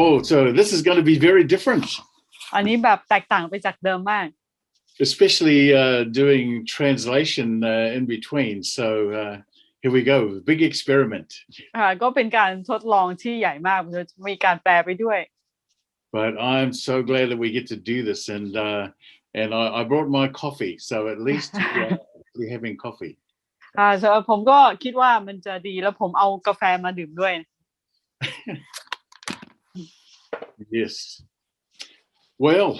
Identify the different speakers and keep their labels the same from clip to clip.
Speaker 1: Oh, so this is going to be very different.
Speaker 2: อันนี้แบบแตกต่างไปจากเดิมมาก
Speaker 1: Especially doing translation in between. So here we go, big experiment.
Speaker 2: ก็เป็นการทดลองที่ใหญ่มากมีการแปลไปด้วย
Speaker 1: But I'm so glad that we get to do this, and I brought my coffee, so at least we're having coffee.
Speaker 2: สำหรับผมก็คิดว่ามันจะดีแล้วผมเอากาแฟมาดื่มด้วย
Speaker 1: Yes. Well,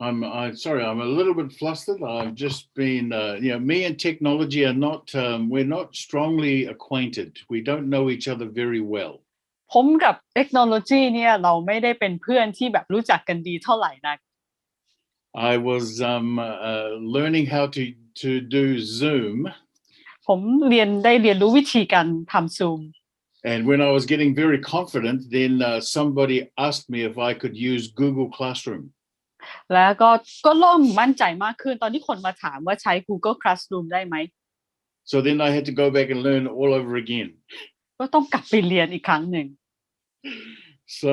Speaker 1: I'm sorry, I'm a little bit flustered. I've just been, me and technology are not, we're not strongly acquainted. We don't know each other very well.
Speaker 2: ผมกับเทคโนโลยีเนี่ยเราไม่ได้เป็นเพื่อนที่แบบรู้จักกันดีเท่าไหร่นัก
Speaker 1: I was learning how to do Zoom.
Speaker 2: ผมได้เรียนรู้วิธีการทำ Zoom.
Speaker 1: And when I was getting very confident, then somebody asked me if I could use Google Classroom.
Speaker 2: แล้วก็เริ่มมั่นใจมากขึ้นตอนที่คนมาถามว่าใช้ Google Classroom ได้ไหม
Speaker 1: So then I had to go back and learn all over again.
Speaker 2: ก็ต้องกลับไปเรียนอีกครั้งหนึ่ง
Speaker 1: So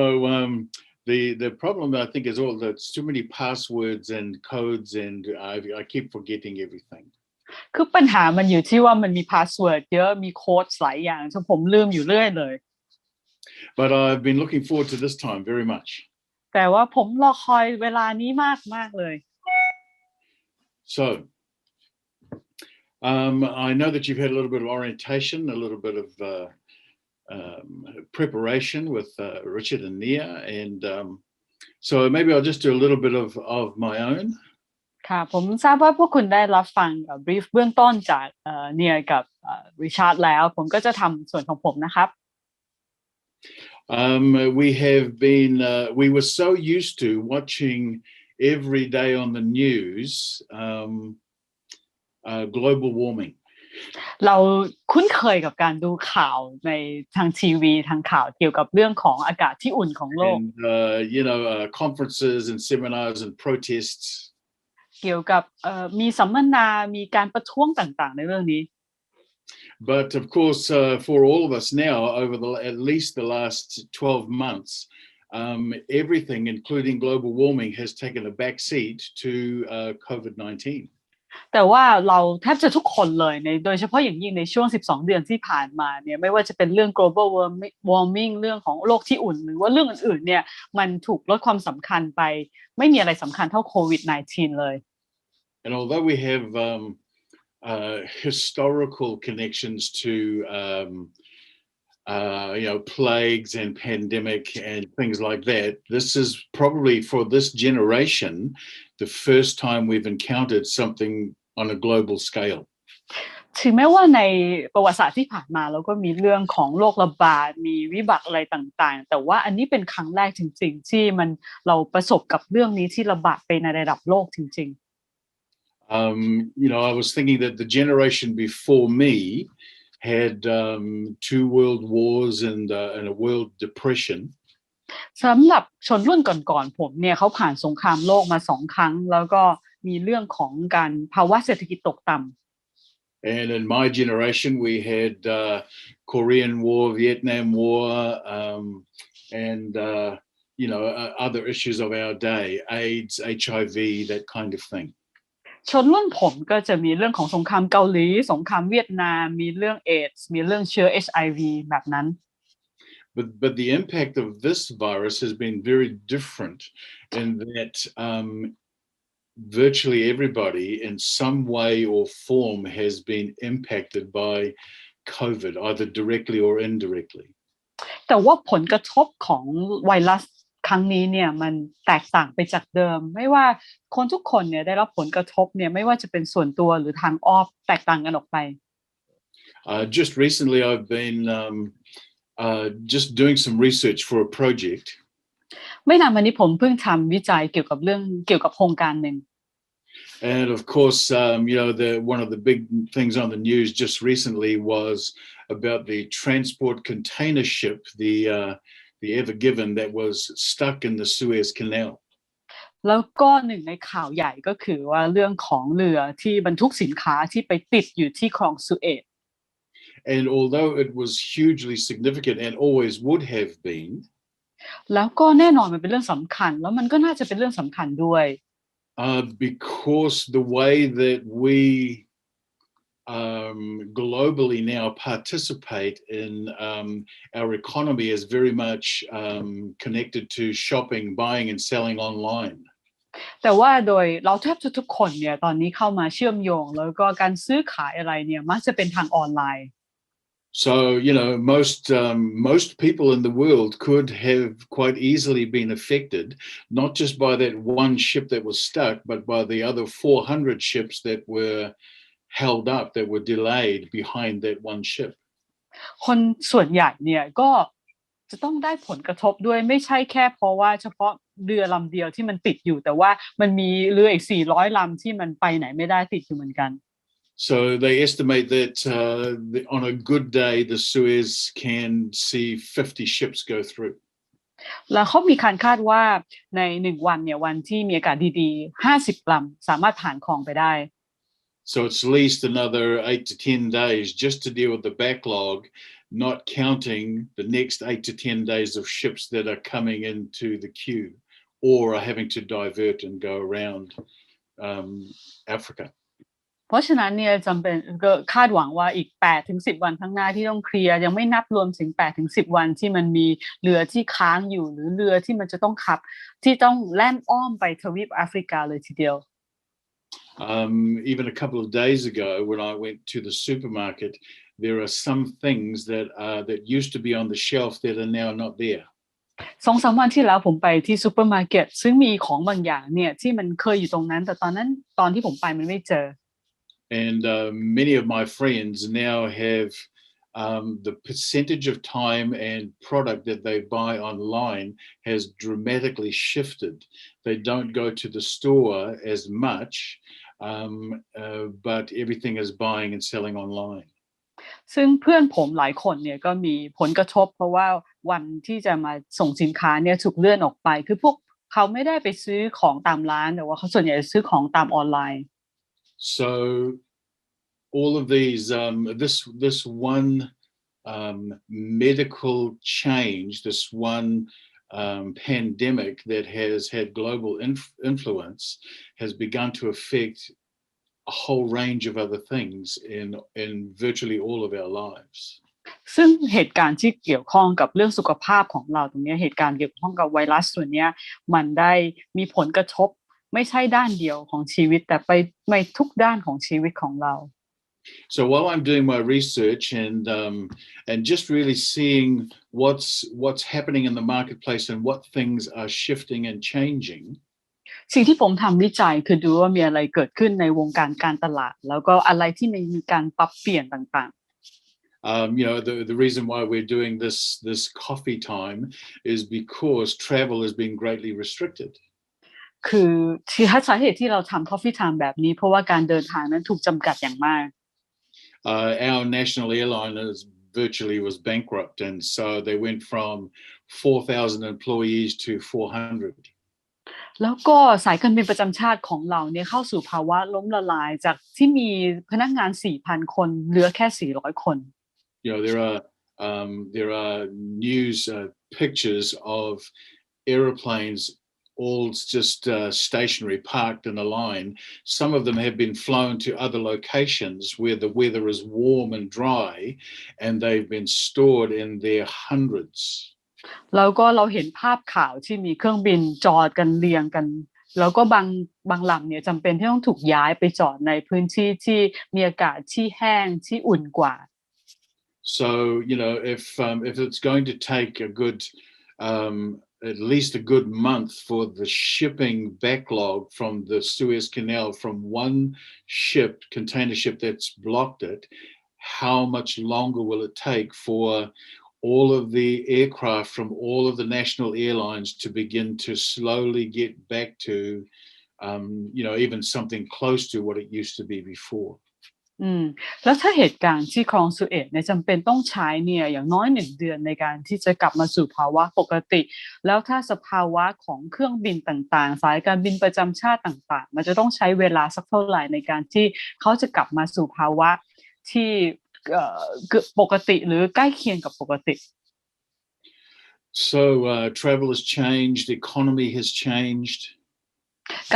Speaker 1: the problem I think is all that's too many passwords and codes, and I keep forgetting everything.
Speaker 2: คือปัญหามันอยู่ที่ว่ามันมีพาสเวิร์ดเยอะมีโค้ดหลายอย่างจนผมลืมอยู่เรื่อยเลย
Speaker 1: But I've been looking forward to this time very much.
Speaker 2: แต่ว่าผมรอคอยเวลานี้มากเลย
Speaker 1: So I know that you've had a little bit of orientation, a little bit of preparation with Richard and Naea, and so maybe I'll just do a little bit of my own.
Speaker 2: ค่ะผมทราบว่าพวกคุณได้รับฟังบรีฟเบื้องต้นจากเนียกับริชาร์ดแล้วผมก็จะทำส่วนของผมนะครับ
Speaker 1: we were so used to watching every day on the news global warming.
Speaker 2: เราคุ้นเคยกับการดูข่าวในทางทีวีทางข่าวเกี่ยวกับเรื่องของอากาศที่อุ่นของโลก
Speaker 1: And conferences and seminars and protests.
Speaker 2: เกี่ยวกับมีสัมมนามีการประท้วงต่างๆในเรื่องนี้
Speaker 1: But of course for all of us now over at least the last 12 months everything including global warming has taken a back seat to COVID-19.
Speaker 2: แต่ว่าเราแทบจะทุกคนเลยโดยเฉพาะอย่างยิ่งในช่วง12เดือนที่ผ่านมาเนี่ยไม่ว่าจะเป็นเรื่อง global warming เรื่องของโลกที่อุ่นหรือว่าเรื่องอื่นๆเนี่ยมันถูกลดความสำคัญไปไม่มีอะไรสำคัญเท่าโควิด -19 เลย
Speaker 1: And although we have historical connections to plagues and pandemic and things like that, this is probably for this generation the first time we've encountered something on a global scale.
Speaker 2: ถึงแม้ว่าในประวัติศาสตร์ที่ผ่านมาเราก็มีเรื่องของโรคระบาดมีวิบัติอะไรต่างๆแต่ว่าอันนี้เป็นครั้งแรกจริงๆที่เราประสบกับเรื่องนี้ที่ระบาดไปในระดับโลกจริงๆ
Speaker 1: I was thinking that the generation before me had 2 world wars and a world depression.
Speaker 2: สำหรับชนรุ่นก่อนๆผมเนี่ยเขาผ่านสงครามโลกมา2 ครั้งแล้วก็มีเรื่องของการภาวะเศรษฐกิจตกต่ำ
Speaker 1: And in my generation we had Korean War, Vietnam War, and other issues of our day, AIDS, HIV, that kind of thing.
Speaker 2: ชนรุ่นผมก็จะมีเรื่องของสงครามเกาหลีสงครามเวียดนามมีเรื่องเอดส์มีเรื่องเชื้อ HIV แบบนั้น
Speaker 1: But the impact of this virus has been very different in that virtually everybody in some way or form has been impacted by COVID, either directly or indirectly.
Speaker 2: แต่ว่าผลกระทบของไวรัสครั้งนี้เนี่ยมันแตกต่างไปจากเดิมไม่ว่าคนทุกคนเนี่ยได้รับผลกระทบเนี่ยไม่ว่าจะเป็นส่วนตัวหรือทางอ้อมแตกต่างกันออกไป
Speaker 1: Just recently I've been just doing some research for a project.
Speaker 2: ไม่นานมานี้ผมเพิ่งทำวิจัยเกี่ยวกับโครงการหนึ่ง
Speaker 1: And of course, one of the big things on the news just recently was about the transport container ship, the Ever Given, that was stuck in the Suez Canal.
Speaker 2: แล้วก็หนึ่งในข่าวใหญ่ก็คือว่าเรื่องของเรือที่บรรทุกสินค้าที่ไปติดอยู่ที่คลองสุเอต
Speaker 1: And although it was hugely significant and always would have been,
Speaker 2: แล้วก็แน่นอนมันเป็นเรื่องสำคัญแล้วมันก็น่าจะเป็นเรื่องสำคัญด้วย
Speaker 1: because the way that we globally now participate in our economy is very much connected to shopping, buying and selling online.
Speaker 2: แต่ว่าโดยเราแทบจะทุกคนเนี่ยตอนนี้เข้ามาเชื่อมโยงแล้วก็การซื้อขายอะไรเนี่ยมักจะเป็นทางออนไลน์
Speaker 1: So, most people in the world could have quite easily been affected, not just by that one ship that was stuck, but by the other 400 ships that were held up, that were delayed behind that one ship.
Speaker 2: คนส่วนใหญ่เนี่ยก็จะต้องได้ผลกระทบด้วยไม่ใช่แค่เพราะว่าเฉพาะเรือลำเดียวที่มันติดอยู่แต่ว่ามันมีเรืออีก400 ลำที่มันไปไหนไม่ได้ติดอยู่เหมือนกัน
Speaker 1: So they estimate that on a good day the Suez can see 50 ships go through.
Speaker 2: แล้วเขามีการคาดว่าใน1 วันเนี่ยวันที่มีอากาศดีๆ50 ลำสามารถผ่านคลองไปได้
Speaker 1: So it's at least another 8 to 10 days just to deal with the backlog, not counting the next 8 to 10 days of ships that are coming into the queue or are having to divert and go around Africa.
Speaker 2: เพราะฉะนั้นเนี่ยจำเป็นก็คาดหวังว่าอีก8 ถึง 10 วันข้างหน้าที่ต้องเคลียร์ยังไม่นับรวมถึง8 ถึง 10 วันที่มันมีเรือที่ค้างอยู่หรือเรือที่มันจะต้องขับที่ต้องแล่นอ้อมไปทวีปแอฟริกาเลยทีเดียว
Speaker 1: Even a couple of days ago when I went to the supermarket, there are some things that used to be on the shelf that are now not there.
Speaker 2: 2-3 วันที่แล้วผมไปที่ซูเปอร์มาร์เก็ตซึ่งมีของบางอย่างเนี่ยที่มันเคยอยู่ตรงนั้นแต่ตอนที่ผมไปมันไม่เจอ
Speaker 1: And many of my friends now have the percentage of time and product that they buy online has dramatically shifted. They don't go to the store as much, but everything is buying and selling online.
Speaker 2: ซึ่งเพื่อนผมหลายคนเนี่ยก็มีผลกระทบเพราะว่าวันที่จะมาส่งสินค้าเนี่ยถูกเลื่อนออกไปคือพวกเขาไม่ได้ไปซื้อของตามร้านแต่ว่าเขาส่วนใหญ่ซื้อของตามออนไลน์
Speaker 1: So all of these this one medical change, this one pandemic that has had global influence has begun to affect a whole range of other things in virtually all of our lives.
Speaker 2: ซึ่งเหตุการณ์ที่เกี่ยวข้องกับเรื่องสุขภาพของเราตรงนี้เหตุการณ์เกี่ยวข้องกับไวรัสส่วนนี้มันได้มีผลกระทบไม่ใช่ด้านเดียวของชีวิตแต่ไปในทุกด้านของชีวิตของเรา
Speaker 1: So while I'm doing my research and just really seeing what's happening in the marketplace and what things are shifting and changing,
Speaker 2: สิ่งที่ผมทำวิจัยคือดูว่ามีอะไรเกิดขึ้นในวงการการตลาดแล้วก็อะไรที่มีการปรับเปลี่ยนต่าง
Speaker 1: ๆthe reason why we're doing this coffee time is because travel has been greatly restricted.
Speaker 2: คือที่สาเหตุที่เราทำ Coffee Time แบบนี้เพราะว่าการเดินทางนั้นถูกจำกัดอย่างมาก
Speaker 1: Our national airline virtually was bankrupt, and so they went from 4,000 employees to 400.
Speaker 2: แล้วก็สายการบินประจำชาติของเราเนี่ยเข้าสู่ภาวะล้มละลายจากที่มีพนักงาน 4,000 คนเหลือแค่ 400 คน
Speaker 1: there are news pictures of airplanes all just stationary, parked in a line. Some of them have been flown to other locations where the weather is warm and dry, and they've been stored in their hundreds.
Speaker 2: แล้วก็เราเห็นภาพข่าวที่มีเครื่องบินจอดกันเรียงกันแล้วก็บางลำเนี่ยจำเป็นที่ต้องถูกย้ายไปจอดในพื้นที่ที่มีอากาศที่แห้งที่อุ่นกว่า
Speaker 1: So if it's going to take a good at least a good month for the shipping backlog from the Suez Canal from one container ship that's blocked it, how much longer will it take for all of the aircraft from all of the national airlines to begin to slowly get back to even something close to what it used to be before?
Speaker 2: แล้วถ้าเหตุการณ์ที่คลองสุเอซเนี่ยจำเป็นต้องใช้เนี่ยอย่างน้อย1 เดือนในการที่จะกลับมาสู่ภาวะปกติแล้วถ้าสภาวะของเครื่องบินต่างๆสายการบินประจำชาติต่างๆมันจะต้องใช้เวลาสักเท่าไหร่ในการที่เขาจะกลับมาสู่ภาวะที่ ปกติหรือใกล้เคียงกับปกติ
Speaker 1: So travel has changed, economy has changed.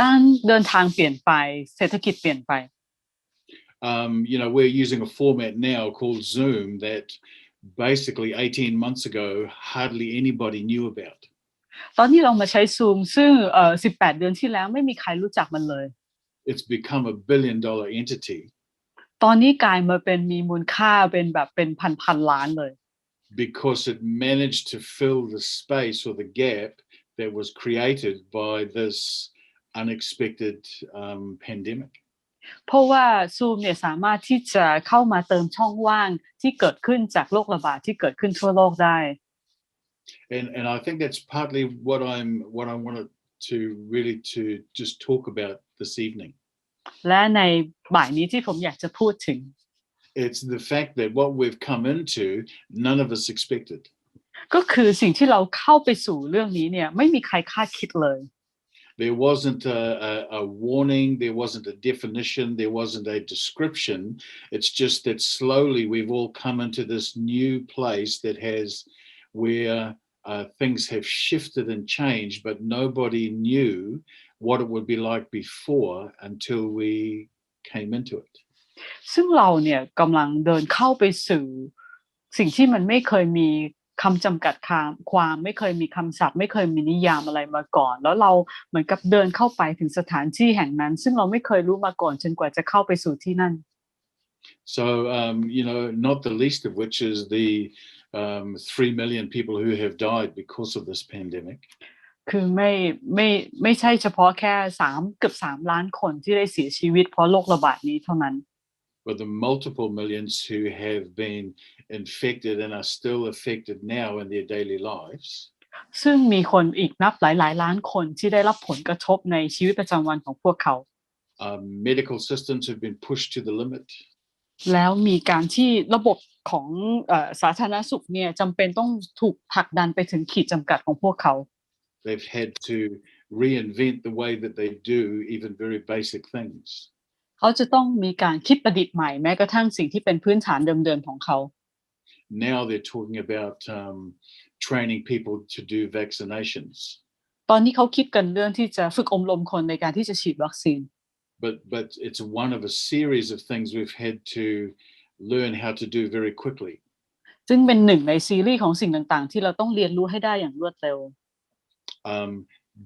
Speaker 2: การเดินทางเปลี่ยนไปเศรษฐกิจเปลี่ยนไป
Speaker 1: We're using a format now called Zoom that basically 18 months ago hardly anybody knew about.
Speaker 2: ตอนนี้เรามาใช้ซูมซึ่ง18 เดือนที่แล้วไม่มีใครรู้จักมันเลย
Speaker 1: It's become a $1 billion entity.
Speaker 2: ตอนนี้กลายมาเป็นมีมูลค่าเป็นแบบเป็นพันล้านเลย
Speaker 1: Because it managed to fill the space or the gap that was created by this unexpected pandemic.
Speaker 2: เพราะว่าซูมเนี่ยสามารถที่จะเข้ามาเติมช่องว่างที่เกิดขึ้นจากโรคระบาดที่เกิดขึ้นทั่วโลกได้
Speaker 1: And I think that's partly what I wanted to really to just talk about this evening.
Speaker 2: และในบ่ายนี้ที่ผมอยากจะพูดถึง
Speaker 1: It's the fact that what we've come into, none of us expected.
Speaker 2: ก็คือสิ่งที่เราเข้าไปสู่เรื่องนี้เนี่ยไม่มีใครคาดคิดเลย
Speaker 1: There wasn't a warning, there wasn't a definition, there wasn't a description. It's just that slowly we've all come into this new place that has where things have shifted and changed, but nobody knew what it would be like before until we came into it.
Speaker 2: ซึ่งเราเนี่ยกำลังเดินเข้าไปสู่สิ่งที่มันไม่เคยมีคำจำกัดความไม่เคยมีคำศัพท์ไม่เคยมีนิยามอะไรมาก่อนแล้วเราเหมือนกับเดินเข้าไปถึงสถานที่แห่งนั้นซึ่งเราไม่เคยรู้มาก่อนจนกว่าจะเข้าไปสู่ที่นั่น
Speaker 1: So not the least of which is the 3 million people who have died because of this pandemic.
Speaker 2: คือไม่ใช่เฉพาะแค่เกือบ3 ล้านคนที่ได้เสียชีวิตเพราะโรคระบาดนี้เท่านั้น
Speaker 1: But the multiple millions who have been infected and are still affected now in their daily lives.
Speaker 2: ซึ่งมีคนอีกนับหลายล้านคนที่ได้รับผลกระทบในชีวิตประจำวันของพวกเขา
Speaker 1: Medical systems have been pushed to the limit.
Speaker 2: แล้วมีการที่ระบบของสาธารณสุขเนี่ยจำเป็นต้องถูกผลักดันไปถึงขีดจำกัดของพวกเขา
Speaker 1: They've had to reinvent the way that they do even very basic things.
Speaker 2: เขาจะต้องมีการคิดประดิษฐ์ใหม่แม้กระทั่งสิ่งที่เป็นพื้นฐานเดิมๆของเขา
Speaker 1: Now they're talking about training people to do vaccinations.
Speaker 2: ตอนนี้เขาคิดกันเรื่องที่จะฝึกอบรมคนในการที่จะฉีดวัคซีน
Speaker 1: But it's one of a series of things we've had to learn how to do very quickly.
Speaker 2: ซึ่งเป็นหนึ่งในซีรีส์ของสิ่งต่างๆที่เราต้องเรียนรู้ให้ได้อย่างรวดเร็ว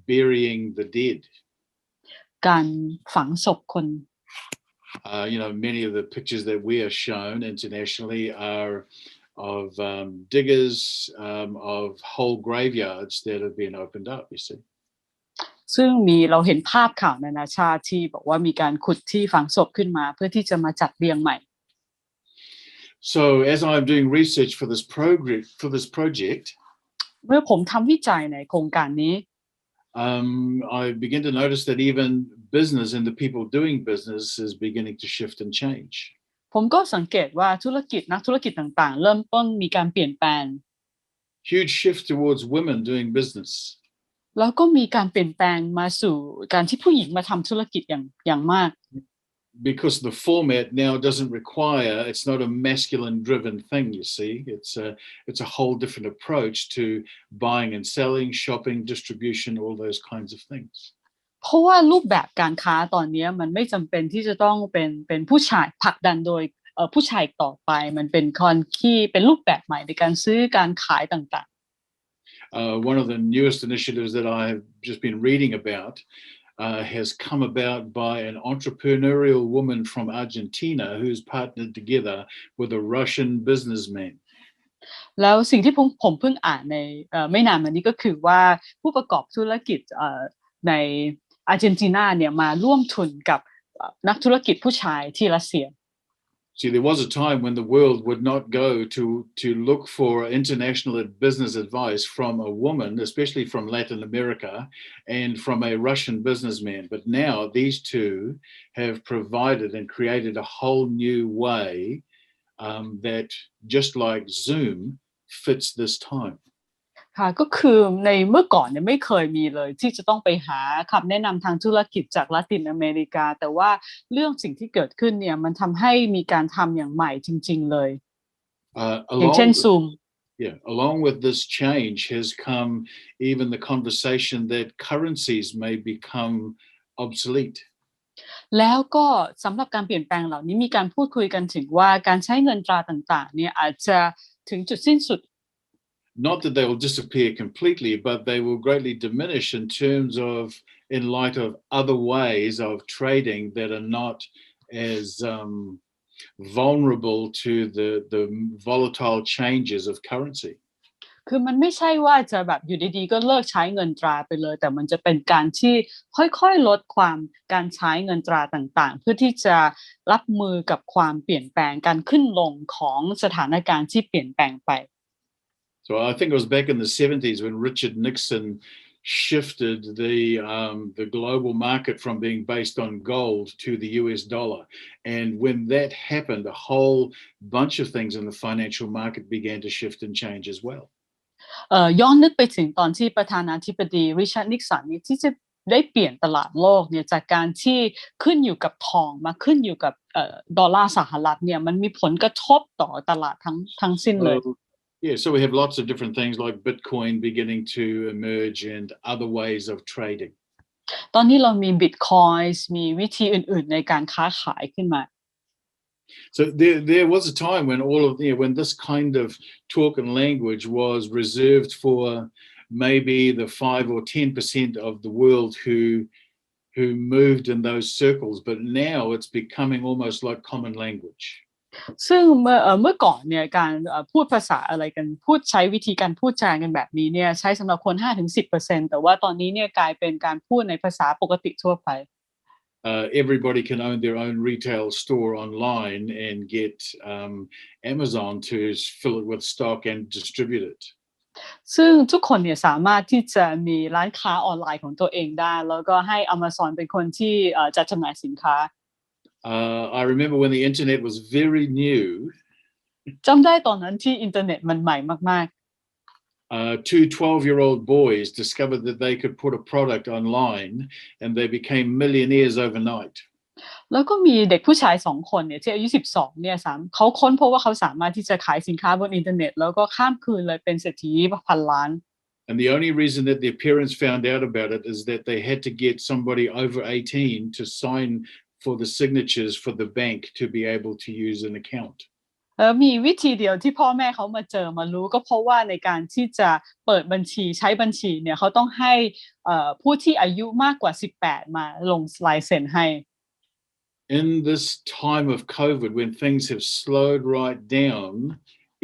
Speaker 1: Burying the dead.
Speaker 2: การฝังศพคน
Speaker 1: many of the pictures that we are shown internationally are of diggers of whole graveyards that have been opened up, you see.
Speaker 2: ซึ่งเราเห็นภาพข่าวนานาชาติที่บอกว่ามีการขุดที่ฝังศพขึ้นมาเพื่อที่จะมาจัดเรียงใหม่
Speaker 1: So as I'm doing research for this project,
Speaker 2: เมื่อผมทำวิจัยในโครงการนี้
Speaker 1: I begin to notice that even business and the people doing business is beginning to shift and change.
Speaker 2: ผมก็สังเกตว่านักธุรกิจต่างๆเริ่มต้นมีการเปลี่ยนแปลง
Speaker 1: Huge shift towards women doing business.
Speaker 2: แล้วก็มีการเปลี่ยนแปลงมาสู่การที่ผู้หญิงมาทำธุรกิจอย่างมาก
Speaker 1: Because the format now doesn't require, it's not a masculine driven thing, you see. It's a whole different approach to buying and selling, shopping, distribution, all those kinds of things.
Speaker 2: เพราะว่ารูปแบบการค้าตอนนี้มันไม่จำเป็นที่จะต้องเป็นผู้ชายผลักดันโดยผู้ชายต่อไปมันเป็นเป็นรูปแบบใหม่ในการซื้อการขายต่างๆ
Speaker 1: One of the newest initiatives that I have just been reading about has come about by an entrepreneurial woman from Argentina who's partnered together with a Russian businessman.
Speaker 2: แล้วสิ่งที่ผมเพิ่งอ่านในไม่นานมานี้ก็คือว่าผู้ประกอบธุรกิจในอาร์เจนตินาเนี่ยมาร่วมทุนกับนักธุรกิจผู้ชายที่รัสเซีย
Speaker 1: See, there was a time when the world would not go to look for international business advice from a woman, especially from Latin America, and from a Russian businessman. But now these two have provided and created a whole new way that, just like Zoom, fits this time.
Speaker 2: ค่ะก็คือในเมื่อก่อนเนี่ยไม่เคยมีเลยที่จะต้องไปหาคำแนะนำทางธุรกิจจากละตินอเมริกาแต่ว่าเรื่องสิ่งที่เกิดขึ้นเนี่ยมันทำให้มีการทำอย่างใหม่จริงๆเลยอย่างเช่น
Speaker 1: Along
Speaker 2: Zoom
Speaker 1: Yeah, along with this change has come even the conversation that currencies may become obsolete.
Speaker 2: แล้วก็สำหรับการเปลี่ยนแปลงเหล่านี้มีการพูดคุยกันถึงว่าการใช้เงินตราต่างๆเนี่ยอาจจะถึงจุดสิ้นสุด
Speaker 1: Not that they will disappear completely, but they will greatly diminish in terms of, in light of other ways of trading that are not as vulnerable to the volatile changes of currency.
Speaker 2: คือมันไม่ใช่ว่าจะแบบอยู่ดีๆก็เลิกใช้เงินตราไปเลยแต่มันจะเป็นการที่ค่อยๆลดความการใช้เงินตราต่างๆเพื่อที่จะรับมือกับความเปลี่ยนแปลงการขึ้นลงของสถานการณ์ที่เปลี่ยนแปลงไป
Speaker 1: So I think it was back in the 70s when Richard Nixon shifted the global market from being based on gold to the US dollar. And when that happened, a whole bunch of things in the financial market began to shift and change as well.
Speaker 2: ย้อนนึกไปถึงตอนที่ประธานาธิบดีริชาร์ดนิกสันเนี่ยที่จะได้เปลี่ยนตลาดโลกเนี่ยจากการที่ขึ้นอยู่กับทองมาขึ้นอยู่กับดอลลาร์สหรัฐเนี่ยมันมีผลกระทบต่อตลาดทั้งสิ้นเลย
Speaker 1: Yeah, so we have lots of different things like Bitcoin beginning to emerge and other ways of trading.
Speaker 2: ตอนนี้เรามี Bitcoin มีวิธีอื่นๆในการค้าขายขึ้นมา
Speaker 1: So there was a time when when this kind of talk and language was reserved for maybe the 5 or 10% of the world who moved in those circles, but now it's becoming almost like common language.
Speaker 2: ซึ่งเมื่อก่อนเนี่ยการพูดภาษาอะไรกันพูดใช้วิธีการพูดจากันแบบนี้เนี่ยใช้สำหรับคน 5-10% แต่ว่าตอนนี้เนี่ยกลายเป็นการพูดในภาษาปกติทั่วไป
Speaker 1: Everybody can own their own retail store online and get Amazon to fill it with stock and distribute it.
Speaker 2: ซึ่งทุกคนเนี่ยสามารถที่จะมีร้านค้าออนไลน์ของตัวเองได้แล้วก็ให้ Amazon เป็นคนที่จัดจำหน่ายสินค้า
Speaker 1: I remember when the internet was very new.
Speaker 2: จำได้ตอนนั้นที่อินเทอร์เน็ตมันใหม่มากๆ
Speaker 1: two 12-year-old boys discovered that they could put a product online and they became millionaires overnight.
Speaker 2: แล้วก็มีเด็กผู้ชาย2คนเนี่ยที่อายุ12เนี่ยเขาค้นพบว่าเขาสามารถที่จะขายสินค้าบนอินเทอร์เน็ตแล้วก็ข้ามคืนเลยเป็นเศรษฐีพันล้าน
Speaker 1: And the only reason that their parents found out about it is that they had to get somebody over 18 to sign for the signatures for the bank to be able to use an account.
Speaker 2: มีวิธีเดียวที่พ่อแม่เขามารู้ก็เพราะว่าในการที่จะเปิดบัญชีใช้บัญชีเนี่ยเขาต้องให้ผู้ที่อายุมากกว่า18มาลงลายเซ็นให้
Speaker 1: In this time of COVID, when things have slowed right down,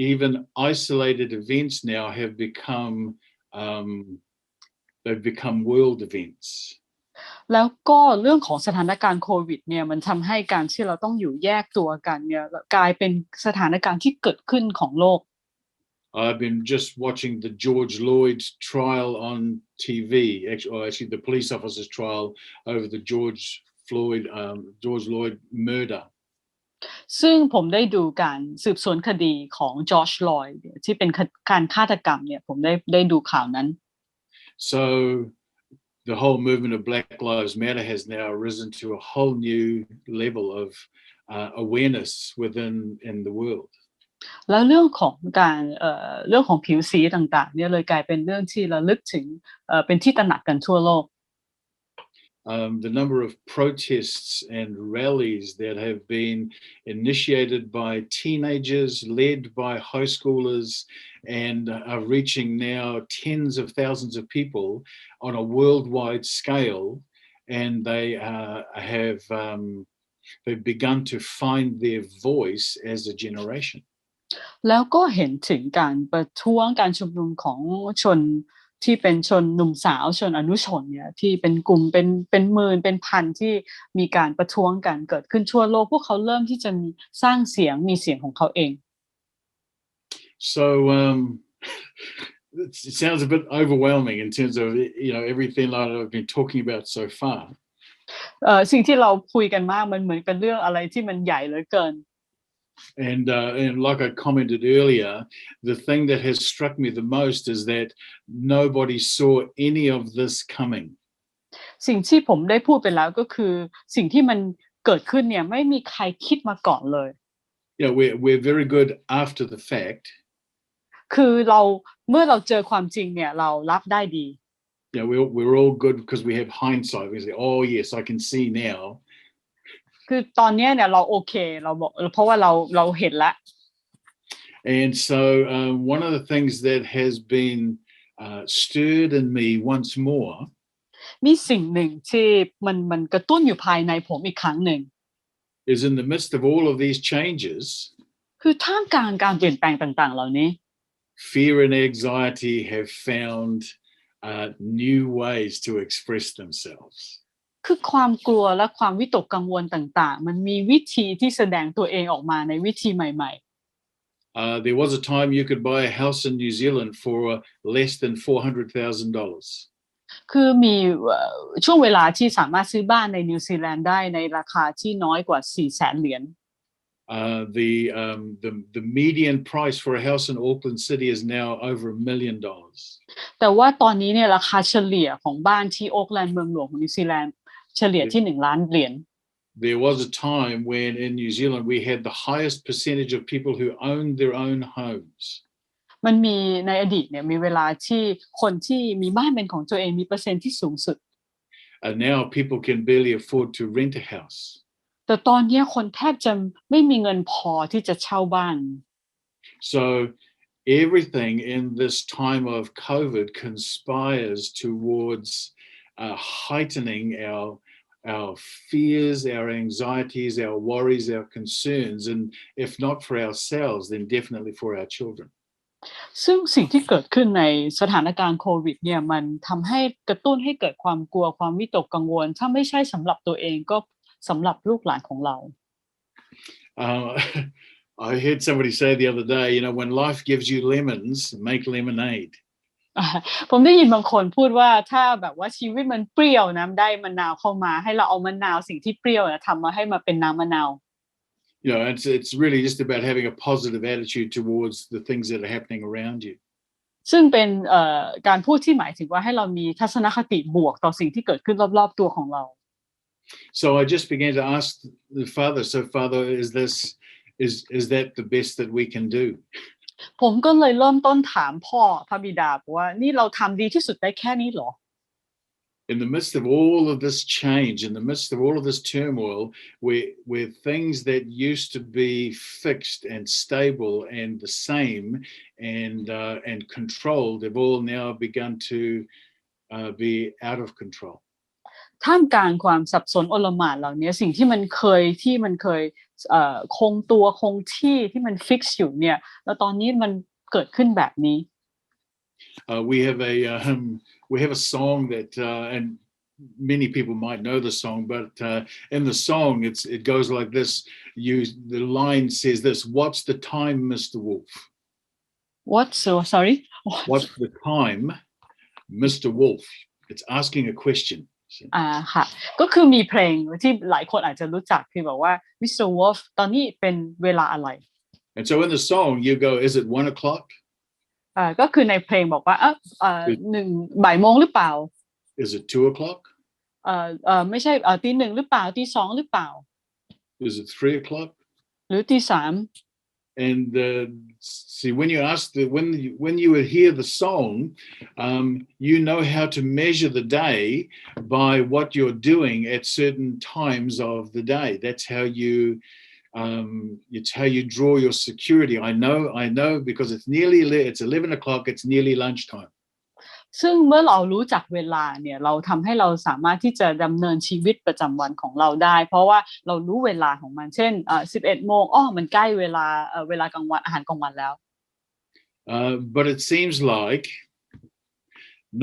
Speaker 1: even isolated events now have become they've become world events.
Speaker 2: แล้วก็เรื่องของสถานการณ์โควิดเนี่ยมันทำให้การที่เราต้องอยู่แยกตัวกันเนี่ยกลายเป็นสถานการณ์ที่เกิดขึ้นของโลก
Speaker 1: I've been just watching the George Floyd trial on TV. Actually, the police officer's trial over the George Floyd murder.
Speaker 2: ซึ่งผมได้ดูการสืบสวนคดีของจอร์จลอยด์ที่เป็นการฆาตกรรมเนี่ยผมได้ดูข่าวนั้น
Speaker 1: So the whole movement of Black Lives Matter has now risen to a whole new level of awareness in the world.
Speaker 2: แล้วเรื่องของผิวสีต่างๆเนี่ยเลยกลายเป็นเรื่องที่ระลึกถึงเป็นที่ตระหนักกันทั่วโลก
Speaker 1: The number of protests and rallies that have been initiated by teenagers, led by high schoolers, and are reaching now tens of thousands of people on a worldwide scale, and they've begun to find their voice as a generation.
Speaker 2: แล้วก็เห็นถึงการประท้วงการชุมนุมของชนที่เป็นชนหนุ่มสาวชนอนุชนเนี่ยที่เป็นกลุ่มเป็นหมื่นเป็นพันที่มีการประท้วงกันเกิดขึ้นทั่วโลกพวกเขาเริ่มที่จะสร้างเสียงมีเสียงของเขาเอง
Speaker 1: So it sounds a bit overwhelming in terms of everything that I've been talking about so far.
Speaker 2: สิ่งที่เราคุยกันมากมันเหมือนเป็นเรื่องอะไรที่มันใหญ่เหลือเกิน
Speaker 1: And like I commented earlier, the thing that has struck me the most is that nobody saw any of this coming.
Speaker 2: สิ่งที่ผมได้พูดไปแล้วก็คือสิ่งที่มันเกิดขึ้นเนี่ยไม่มีใครคิดมาก่อนเลย
Speaker 1: You know, we're very good after the fact.
Speaker 2: คือเมื่อเราเจอความจริงเนี่ยเรารับได้ดี
Speaker 1: You know, we're all good because we have hindsight. We say, "Oh yes, I can see now."
Speaker 2: คือตอนนี้เนี่ยเราโอเคเราบอกเพราะว่าเราเห็นแล้ว
Speaker 1: And so one of the things that has been stirred in me once more
Speaker 2: มีสิ่งหนึ่งที่มันกระตุ้นอยู่ภายในผมอีกครั้งหนึ่ง
Speaker 1: is in the midst of all of these changes,
Speaker 2: คือท่ามกลางการเปลี่ยนแปลงต่างๆเหล่านี้
Speaker 1: fear and anxiety have found new ways to express themselves.
Speaker 2: คือความกลัวและความวิตกกังวลต่างๆมันมีวิธีที่แสดงตัวเองออกมาในวิธีใหม่ๆ
Speaker 1: There was a time you could buy a house in New Zealand for less than $400,000.
Speaker 2: คือมีช่วงเวลาที่สามารถซื้อบ้านในนิวซีแลนด์ได้ในราคาที่น้อยกว่า 400,000 เหรียญ
Speaker 1: The median price for a house in Auckland City is now over $1 million.
Speaker 2: แต่ว่าตอนนี้เนี่ยราคาเฉลี่ยของบ้านที่โอ๊คแลนด์เมืองหลวงของนิวซีแลนด์เฉลี่ยที่1 ล้านเหรียญ
Speaker 1: There was a time when in New Zealand we had the highest percentage of people who owned their own homes.
Speaker 2: มันมีในอดีตเนี่ยมีเวลาที่คนที่มีบ้านเป็นของตัวเองมีเปอร์เซ็นต์ที่สูงสุด
Speaker 1: And now people can barely afford to rent a house.
Speaker 2: แต่ตอนนี้คนแทบจะไม่มีเงินพอที่จะเช่าบ้าน
Speaker 1: So everything in this time of COVID conspires towards heightening our fears, our anxieties, our worries, our concerns, and if not for ourselves, then definitely for our children.
Speaker 2: ซึ่งสิ่งที่เกิดขึ้นในสถานการณ์โควิดเนี่ยมันทำให้กระตุ้นให้เกิดความกลัวความวิตกกังวลถ้าไม่ใช่สำหรับตัวเองก็สำหรับลูกหลานของเรา
Speaker 1: I heard somebody say the other day, you know, when life gives you lemons, make lemonade.
Speaker 2: ผมได้ยินบางคนพูดว่าถ้าแบบว่าชีวิตมันเปรี้ยวน้ำได้มะนาวเข้ามาให้เราเอามะนาวสิ่งที่เปรี้ยวทำมาให้มาเป็นน้ำมะนาว
Speaker 1: You know, it's really just about having a positive attitude towards the things that are happening around you.
Speaker 2: ซึ่งเป็นการพูดที่หมายถึงว่าให้เรามีทัศนคติบวกต่อสิ่งที่เกิดขึ้นรอบๆตัวของเรา
Speaker 1: So I just began to ask the Father, so Father, is that the best that we can do?
Speaker 2: ผมก็เลยเริ่มต้นถามพ่อพระบิดาว่านี่เราทำดีที่สุดได้แค่นี้หรอ
Speaker 1: In the midst of all of this change, in the midst of all of this turmoil, where things that used to be fixed and stable and the same and controlled have all now begun to be out of control.
Speaker 2: ท่ามกลางความสับสนโอลหม่านเหล่านี้สิ่งที่มันเคยคงตัวคงที่ที่มันฟิกซ์อยู่เนี่ยแล้วตอนนี้มันเกิดขึ้นแบบนี้
Speaker 1: we have a song that and many people might know the song, but in the song it goes like this. The line says this: "What's the time, Mr. Wolf?"
Speaker 2: Sorry?
Speaker 1: What's the time, Mr. Wolf? It's asking a question.
Speaker 2: ค่ะก็คือมีเพลงที่หลายคนอาจจะรู้จักที่บอกว่า Mr. Wolf ตอนนี้เป็นเวลาอะไร
Speaker 1: And so in the song you go, is it 1 o'clock?
Speaker 2: ก็คือในเพลงบอกว่าบ่ายโมงหรือเปล่า
Speaker 1: Is it 2 o'clock?
Speaker 2: ไม่ใช่ตี 1หรือเปล่าตี 2หรือเปล่า
Speaker 1: Is it 3 o'clock?
Speaker 2: หรือตี 3
Speaker 1: And see, when you ask when you would hear the song, you know how to measure the day by what you're doing at certain times of the day. That's how it's how you draw your security. I know because it's 11 o'clock. It's nearly lunchtime.
Speaker 2: ซึ่งเมื่อเรารู้จักเวลาเนี่ยเราทำให้เราสามารถที่จะดำเนินชีวิตประจำวันของเราได้เพราะว่าเรารู้เวลาของมันเช่น11 โมงมันใกล้เวลากลางวันอาหารกลางวันแล้ว
Speaker 1: but it seems like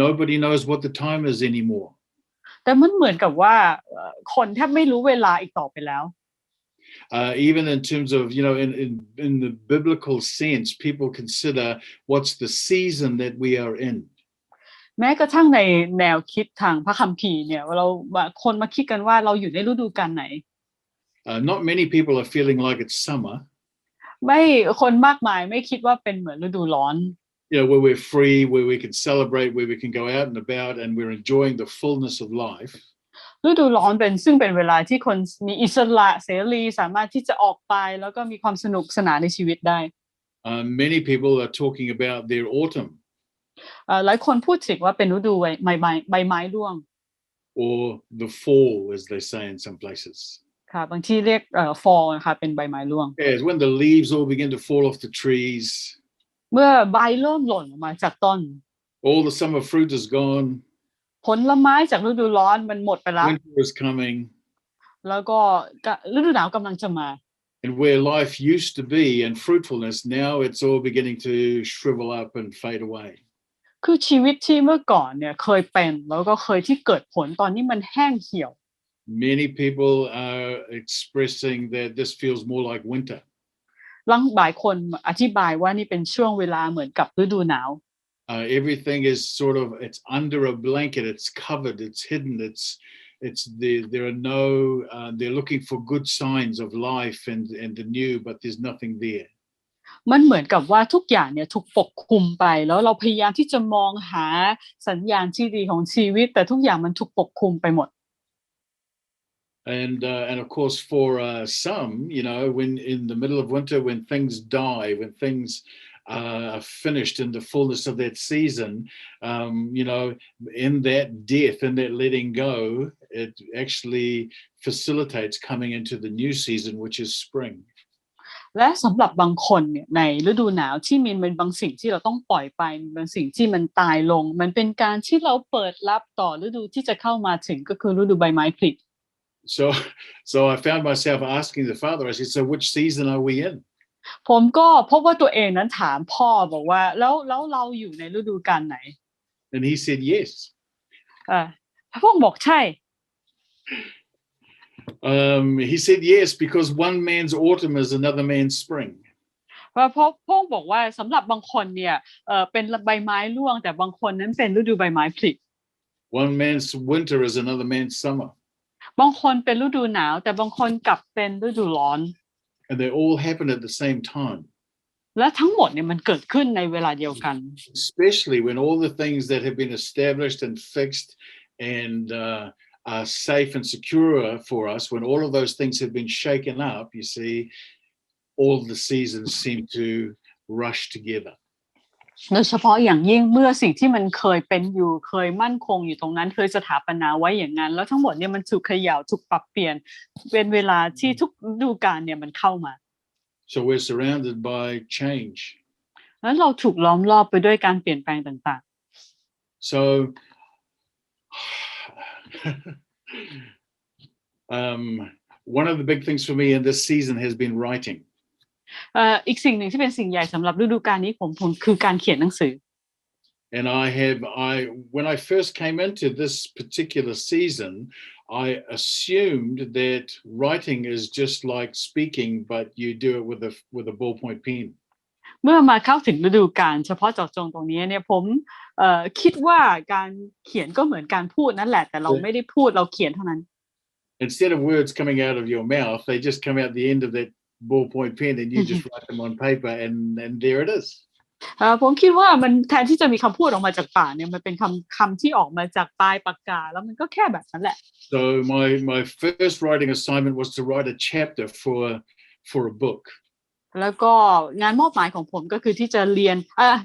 Speaker 1: nobody knows what the time is anymore.
Speaker 2: แต่มันเหมือนกับว่าคนแทบไม่รู้เวลาอีกต่อไปแล้ว
Speaker 1: Even in terms of, you know, in the biblical sense, people consider what's the season that we are in.
Speaker 2: แม้กระทั่งในแนวคิดทางพระคัมภีร์เนี่ยคนมาคิดกันว่าเราอยู่ในฤดูกาลไหน
Speaker 1: Not many people are feeling like it's summer.
Speaker 2: ไม่คนมากมายไม่คิดว่าเป็นเหมือนฤดูร้อน
Speaker 1: where we're free, where we can celebrate, where we can go out and about, and we're enjoying the fullness of life.
Speaker 2: ฤดูร้อนซึ่งเป็นเวลาที่คนมีอิสระเสรีสามารถที่จะออกไปแล้วก็มีความสนุกสนานในชีวิตได้
Speaker 1: Many people are talking about their autumn.
Speaker 2: หลายคนพูดถึงว่าเป็นฤดูใบไม้ร่วง
Speaker 1: or the fall, as they say in some places.
Speaker 2: ค่ะบางที่เรียกfall นะคะเป็นใบไม้ร่วง
Speaker 1: Yes, when the leaves all begin to fall off the trees.
Speaker 2: เมื่อใบเริ่มหล่นออกมาจากต้น
Speaker 1: all the summer fruit is gone.
Speaker 2: ผลไม้จากฤดูร้อนมันหมดไปแล้ว
Speaker 1: Winter is coming.
Speaker 2: แล้วก็ฤดูหนาวกำลังจะมา
Speaker 1: And where life used to be and fruitfulness, now it's all beginning to shrivel up and fade away.
Speaker 2: คือชีวิตที่เมื่อก่อนเนี่ยเคยเป็นแล้วก็เคยที่เกิดผลตอนนี้มันแห้งเหี่ยว
Speaker 1: Many people are expressing that this feels more like winter.
Speaker 2: หลายคนอธิบายว่านี่เป็นช่วงเวลาเหมือนกับฤดูหนาว
Speaker 1: Everything is it's under a blanket, it's covered, it's hidden, there are no they're looking for good signs of life and the new, but there's nothing there.
Speaker 2: มันเหมือนกับว่าทุกอย่างเนี่ยถูกปกคลุมไปแล้วเราพยายามที่จะมองหาสัญญาณที่ดีของชีวิตแต่ทุกอย่างมันถูกปกคลุมไปหมด
Speaker 1: And of course for some, when in the middle of winter, when things die, when things are finished in the fullness of that season, in that death, in that letting go, it actually facilitates coming into the new season, which is spring.
Speaker 2: และสำหรับบางคนเนี่ยในฤดูหนาวที่มีบางสิ่งที่เราต้องปล่อยไปบางสิ่งที่มันตายลงมันเป็นการที่เราเปิดรับต่อฤดูที่จะเข้ามาถึงก็คือฤดูใบไม้ผลิ
Speaker 1: So I found myself asking the Father, I said, so which season are we in?
Speaker 2: ผมก็พบว่าตัวเองนั้นถามพ่อบอกว่าแล้วเราอยู่ในฤดูกาลไหน
Speaker 1: And he said yes.
Speaker 2: พระองค์บอกใช่
Speaker 1: He said yes because one man's autumn is another man's spring.
Speaker 2: เพราะพระองค์บอกว่าสำหรับบางคนเนี่ยเป็นใบไม้ร่วงแต่บางคนนั้นเป็นฤดูใบไม้ผลิ
Speaker 1: One man's winter is another man's summer.
Speaker 2: บางคนเป็นฤดูหนาวแต่บางคนกลับเป็นฤดูร้อน
Speaker 1: And they all happen at the same time.
Speaker 2: และทั้งหมดเนี่ยมันเกิดขึ้นในเวลาเดียวกัน
Speaker 1: Especially when all the things that have been established and fixed and are safe and secure for us, when all of those things have been shaken up, you see, all the seasons seem to rush together.
Speaker 2: โดยเฉพาะอย่างยิ่งเมื่อสิ่งที่มันเคยเป็นอยู่เคยมั่นคงอยู่ตรงนั้นเคยสถาปนาไว้อย่างนั้นแล้วทั้งหมดเนี่ยมันถูกเขย่าถูกปรับเปลี่ยนเป็นเวลาที่ทุกฤดูกาลเนี่ยมันเข้ามา
Speaker 1: So we're surrounded by change.
Speaker 2: แล้วเราถูกล้อมรอบไปด้วยการเปลี่ยนแปลงต่างๆ
Speaker 1: So one of the big things for me in this season has been writing.
Speaker 2: อีกสิ่งหนึ่งที่เป็นสิ่งใหญ่สำหรับฤดูกาลนี้ผมคือการเขียนหนังสือ
Speaker 1: And when I first came into this particular season, I assumed that writing is just like speaking, but you do it with a ballpoint pen.
Speaker 2: เมื่อมาเข้าถึงฤดูกาลเฉพาะเจาะจงตรงนี้เนี่ยผมคิดว่าการเขียนก็เหมือนการพูดนั่นแหละแต่เราไม่ได้พูดเราเขียนเท่านั้น
Speaker 1: Instead of words coming out of your mouth, they just come out the end of that ballpoint pen and you just write them on paper and there it is.
Speaker 2: ผมคิดว่ามันแทนที่จะมีคำพูดออกมาจากปากเนี่ยมันเป็นคำที่ออกมาจากปลายปากกาแล้วมันก็แค่แบบนั้นแหละ
Speaker 1: So my first writing assignment was to write a chapter for a book.
Speaker 2: แล้วก็งานมอบหมายของผมก็คือที่จะ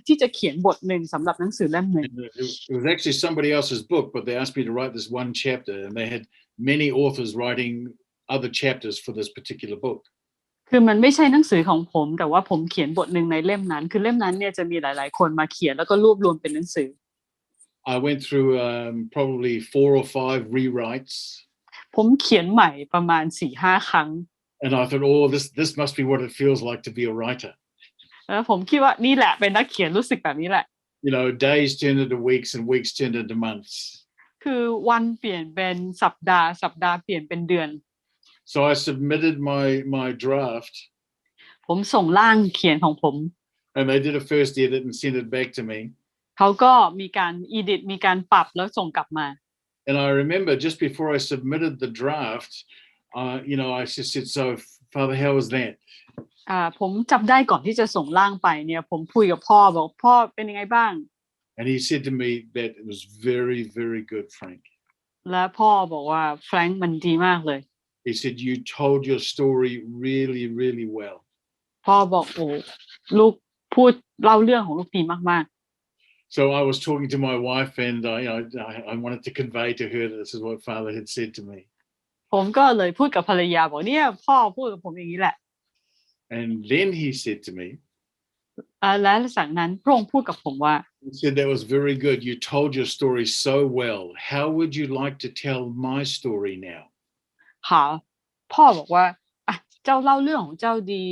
Speaker 2: ที่จะเขียนบทหนึ่งสำหรับหนังสือเล่มหนึ่ง
Speaker 1: It was actually somebody else's book, but they asked me to write this one chapter, and they had many authors writing other chapters for this particular book.
Speaker 2: คือมันไม่ใช่หนังสือของผมแต่ว่าผมเขียนบทหนึ่งในเล่มนั้นคือเล่มนั้นเนี่ยจะมีหลายๆคนมาเขียนแล้วก็รวบรวมเป็นหนังสือ
Speaker 1: I went through probably 4 or 5 rewrites.
Speaker 2: ผมเขียนใหม่ประมาณ 4-5 ครั้ง
Speaker 1: And I thought, this must be what it feels like to be a writer.
Speaker 2: แล้วผมคิดว่านี่แหละเป็นนักเขียนรู้สึกแบบนี้แหละ
Speaker 1: Days turned into weeks and weeks turned into months.
Speaker 2: คือวันเปลี่ยนเป็นสัปดาห์เปลี่ยนเป็นเดือน
Speaker 1: So I submitted my draft.
Speaker 2: ผมส่งร่างเขียนของผม
Speaker 1: And they did a first edit and sent it back to me.
Speaker 2: เขาก็มีการ edit มีการปรับแล้วส่งกลับมา
Speaker 1: And I remember just before I submitted the draft, I just said, so Father, how was that?
Speaker 2: ผมจำได้ก่อนที่จะส่งร่างไปเนี่ยผมคุยกับพ่อบอกพ่อเป็นยังไงบ้าง
Speaker 1: And he said to me that it was very, very good, Frank.
Speaker 2: และพ่อบอกว่าแฟรงค์มันดีมากเลย
Speaker 1: He said, you told your story really, really well.
Speaker 2: พ่อบอกโอ้ลูกพูดเล่าเรื่องของลูกดีมาก
Speaker 1: So I was talking to my wife, and I wanted to convey to her that this is what Father had said to me.
Speaker 2: ๆผมก็เลยพูดกับภรรยาบอกเนี่ยพ่อพูดกับผมอย่างนี้แหละ
Speaker 1: And then he said to me,
Speaker 2: และจากนั้นพระองค์พูดกับผมว่า
Speaker 1: he said, that was very good. You told your story so well. How would you like to tell my story now?
Speaker 2: ค่ะพ่อบอกว่าเจ้าเล่าเรื่องของเจ้าดี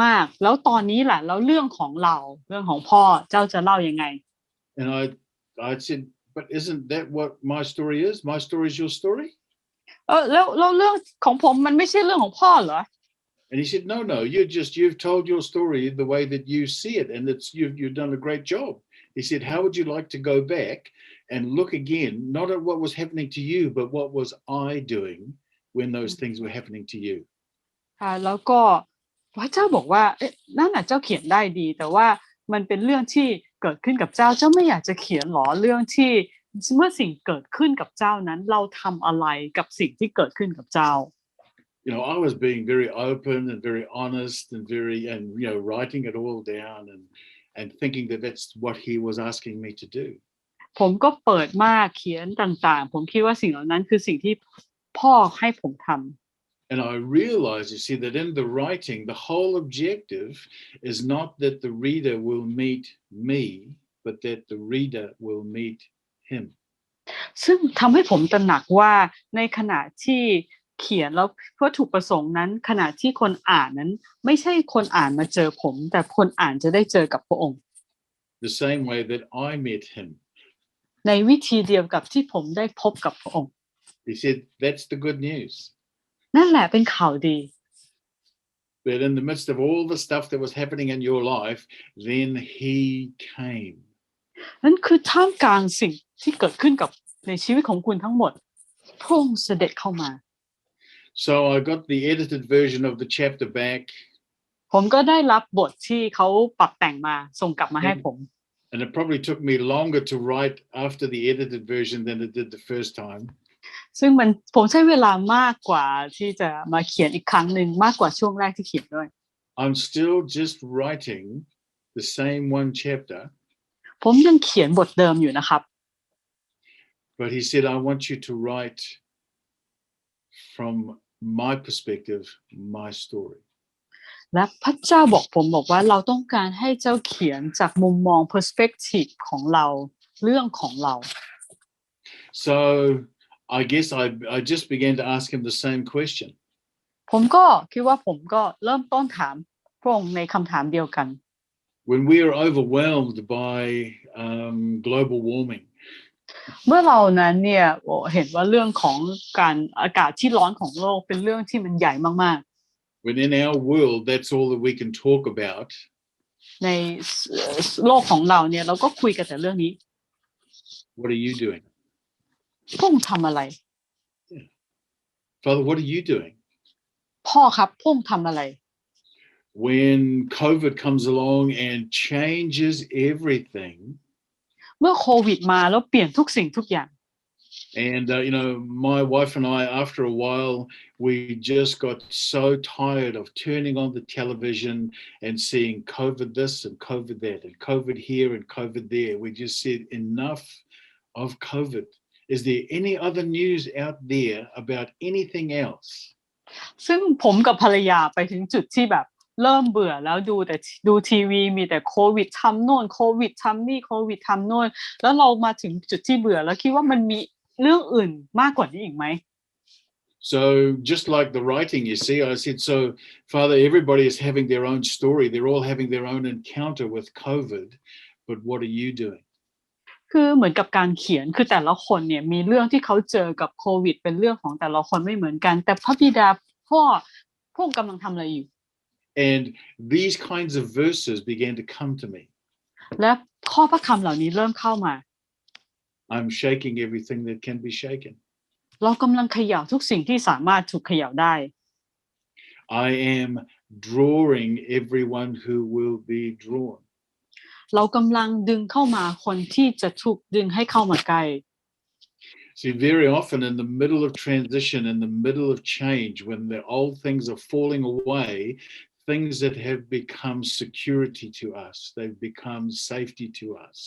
Speaker 2: มากแล้วตอนนี้แหละแล้วเรื่องของเราเรื่องของพ่อเจ้าจะเล่ายังไง
Speaker 1: And I said, but isn't that what my story is? My story is your story?
Speaker 2: แล้วเรื่องของผมมันไม่ใช่เรื่องของพ่อเหรอ
Speaker 1: And he said, no, you've told your story the way that you see it, and you've done a great job. He said, how would you like to go back and look again, not at what was happening to you, but what was I doing when those things were happening to you?
Speaker 2: แล้วก็พระเจ้าบอกว่านั่นน่ะเจ้าเขียนได้ดีแต่ว่ามันเป็นเรื่องที่เกิดขึ้นกับเจ้าไม่อยากจะเขียนหรอเรื่องที่เมื่อสิ่งเกิดขึ้นกับเจ้านั้นเราทำอะไรกับสิ่งที่เกิดขึ้นกับเจ้า
Speaker 1: I was being very open and very honest and writing it all down and thinking that that's what he was asking me to do.
Speaker 2: ผมก็เปิดมากเขียนต่างๆผมคิดว่าสิ่งเหล่านั้นคือสิ่งที่พ่อให้ผมทำ
Speaker 1: And I realized, you see, that in the writing, the whole objective is not that the reader will meet me, but that the reader will meet him.
Speaker 2: ซึ่งทำให้ผมตระหนักว่าในขณะที่เขียนแล้ววัตถุประสงค์นั้นขณะที่คนอ่านนั้นไม่ใช่คนอ่านมาเจอผมแต่คนอ่านจะได้เจอกับพระองค์
Speaker 1: The same way that I met him.
Speaker 2: ในวิธีเดียวกับที่ผมได้พบกับพระองค์
Speaker 1: He said, that's the good news.
Speaker 2: นั่นแหละเป็นข่าวดี
Speaker 1: But in the midst of all the stuff that was happening in your life, then he came.
Speaker 2: นั่นคือท่ามกลางสิ่งที่เกิดขึ้นกับในชีวิตของคุณทั้งหมดพระองค์เสด็จเข้ามา
Speaker 1: So I got the edited version of the chapter back.
Speaker 2: ผมก็ได้รับบทที่เขาปรับแต่งมาส่งกลับมาให้ผม
Speaker 1: And it probably took me longer to write after the edited version than it did the first time.
Speaker 2: ซึ่งผมใช้เวลามากกว่าที่จะมาเขียนอีกครั้งหนึ่งมากกว่าช่วงแรกที่เขียนด้วย
Speaker 1: I'm still just writing the same one chapter.
Speaker 2: ผมยังเขียนบทเดิมอยู่นะครับ
Speaker 1: But he said, I want you to write from my perspective, my story.
Speaker 2: และพระเจ้าบอกว่าเราต้องการให้เจ้าเขียนจากมุมมอง perspective ของเราเรื่องของเรา
Speaker 1: So I guess I just began to ask him the same question.
Speaker 2: ผมก็คิดว่าผมก็เริ่มต้นถามพระองค์ในคำถามเดียวกัน
Speaker 1: When we are overwhelmed by global warming,
Speaker 2: เมื่อเรานั้นเนี่ยเห็นว่าเรื่องของการอากาศที่ร้อนของโลกเป็นเรื่องที่มันใหญ่มาก
Speaker 1: when in our world that's all that we can talk about,
Speaker 2: ๆในโลกของเราเนี่ยเราก็คุยกันแต่เรื่องนี้
Speaker 1: what are you doing?
Speaker 2: พระองค์ทำอะไร
Speaker 1: Father, what are you doing?
Speaker 2: พ่อครับพระองค์ทำอะไร
Speaker 1: When COVID comes along and changes everything,
Speaker 2: เมื่อโควิดมาแล้วเปลี่ยนทุกสิ่งทุกอย่าง
Speaker 1: and my wife and I, after a while, we just got so tired of turning on the television and seeing COVID this and COVID that and COVID here and COVID there. We just said enough of COVID. Is there any other news out there about anything else?
Speaker 2: ซึ่งผมกับภรรยาไปถึงจุดที่แบบเริ่มเบื่อแล้วดูทีวีมีแต่โควิดทำโน่นโควิดทำนี่โควิดทำโน่นแล้วเรามาถึงจุดที่เบื่อแล้วคิดว่ามันมีเรื่องอื่นมากกว่านี้อีกไหม
Speaker 1: So just like the writing, you see, I said, so Father, everybody is having their own story. They're all having their own encounter with COVID. But what are you doing?
Speaker 2: คือเหมือนกับการเขียนคือแต่ละคนเนี่ยมีเรื่องที่เขาเจอกับโควิดเป็นเรื่องของแต่ละคนไม่เหมือนกันแต่พระบิดาพ่อกำลังทำอะไรอยู่
Speaker 1: And these kinds of verses began to come to me.
Speaker 2: และข้อพระคำเหล่านี้เริ่มเข้ามา
Speaker 1: I'm shaking everything that can be shaken.
Speaker 2: เรากำลังเขย่าทุกสิ่งที่สามารถถูกเขย่าได้
Speaker 1: I am drawing everyone who will be drawn.
Speaker 2: เรากำลังดึงเข้ามาคนที่จะถูกดึงให้เข้ามาใกล้
Speaker 1: See, very often in the middle of transition, in the middle of change, when the old things are falling away, things that have become security to us, they've become safety to us,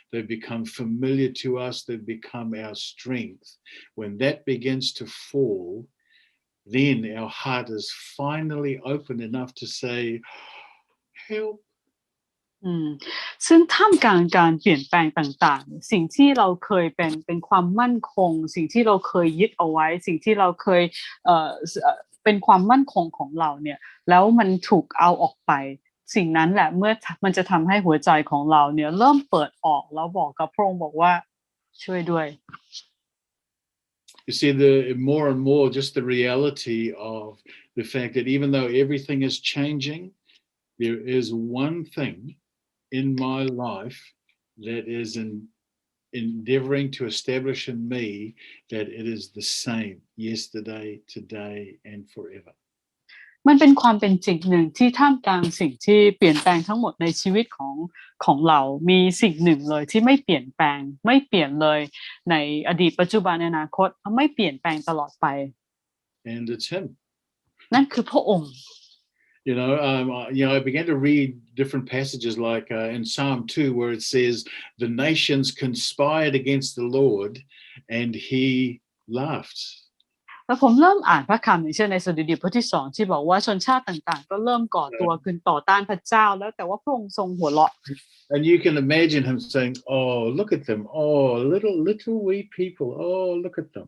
Speaker 1: they've become familiar to us, they've become our strength. When that begins to fall, then our heart is finally open enough to say, help.
Speaker 2: ซึ่งท่ามกลางการเปลี่ยนแปลงต่างๆสิ่งที่เราเคยเป็นความมั่นคงสิ่งที่เราเคยยึดเอาไว้สิ่งที่เราเคยเป็นความมั่นคงของเราเนี่ยแล้วมันถูกเอาออกไปสิ่งนั้นแหละเมื่อมันจะทำให้หัวใจของเราเนี่ยเริ่มเปิดออกแล้วบอกกับพระองค์บอกว่าช่วยด้วย
Speaker 1: You see, the more and more just the reality of the fact that even though everything is changing, there is one thing in my life that is endeavoring to establish in me that it is the same yesterday, today, and forever.
Speaker 2: มันเป็นความเป็นจริงหนึ่งที่ท่ามกลางสิ่งที่เปลี่ยนแปลงทั้งหมดในชีวิตของเรามีสิ่งหนึ่งเลยที่ไม่เปลี่ยนแปลงไม่เปลี่ยนเลยในอดีตปัจจุบันอนาคตไม่เปลี่ยนแปลงตลอดไป
Speaker 1: And it's him.
Speaker 2: นั่นคือพระองค์
Speaker 1: I began to read different passages like in Psalm 2 where it says the nations conspired against the Lord and he laughed.
Speaker 2: แล้วผมเริ่มอ่านพระคำอย่างเช่นในสดุดีบทที่2ที่บอกว่าชนชาติต่างๆก็เริ่มก่อตัวขึ้นต่อต้านพระเจ้าแล้วแต่ว่าพระองค์ทรงหัวเราะ
Speaker 1: And you can imagine him saying, "Oh, look at them. Oh, little wee people. Oh, look at them."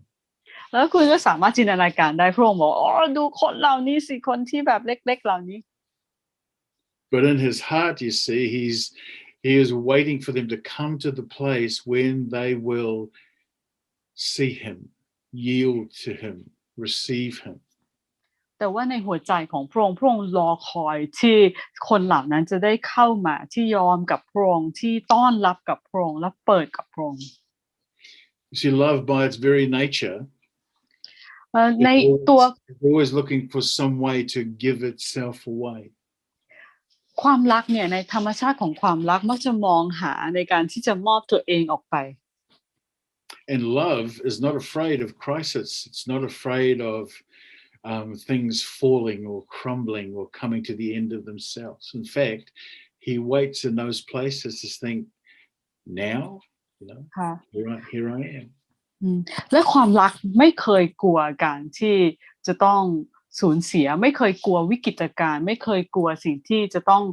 Speaker 2: แล้วคุณก็สามารถจินตนาการได้พระองค์บอกอ๋อดูคนเหล่านี้สิคนที่แบบเล็กๆเหล่านี้
Speaker 1: But in his heart, you see, he is waiting for them to come to the place when they will see him, yield to him, receive him.
Speaker 2: แต่ว่าในหัวใจของพระองค์รอคอยที่คนเหล่านั้นจะได้เข้ามาที่ยอมกับพระองค์ที่ต้อนรับกับพระองค์และเปิดกับพระองค์
Speaker 1: You see, love by its very nature
Speaker 2: ในตัว
Speaker 1: is always looking for some way to give itself away.
Speaker 2: ความรักเนี่ยในธรรมชาติของความรักมักจะมองหาในการที่จะมอบตัวเองออกไป
Speaker 1: And love is not afraid of crisis. It's not afraid of things falling or crumbling or coming to the end of themselves. In fact, he waits in those places to think, now, here I am.
Speaker 2: และความรักไม่เคยกลัวการที่จะต้องสูญเสียไม่เคยกลัววิกฤตการณ์ไม่เคยกลัวสิ่งที่จะต้อง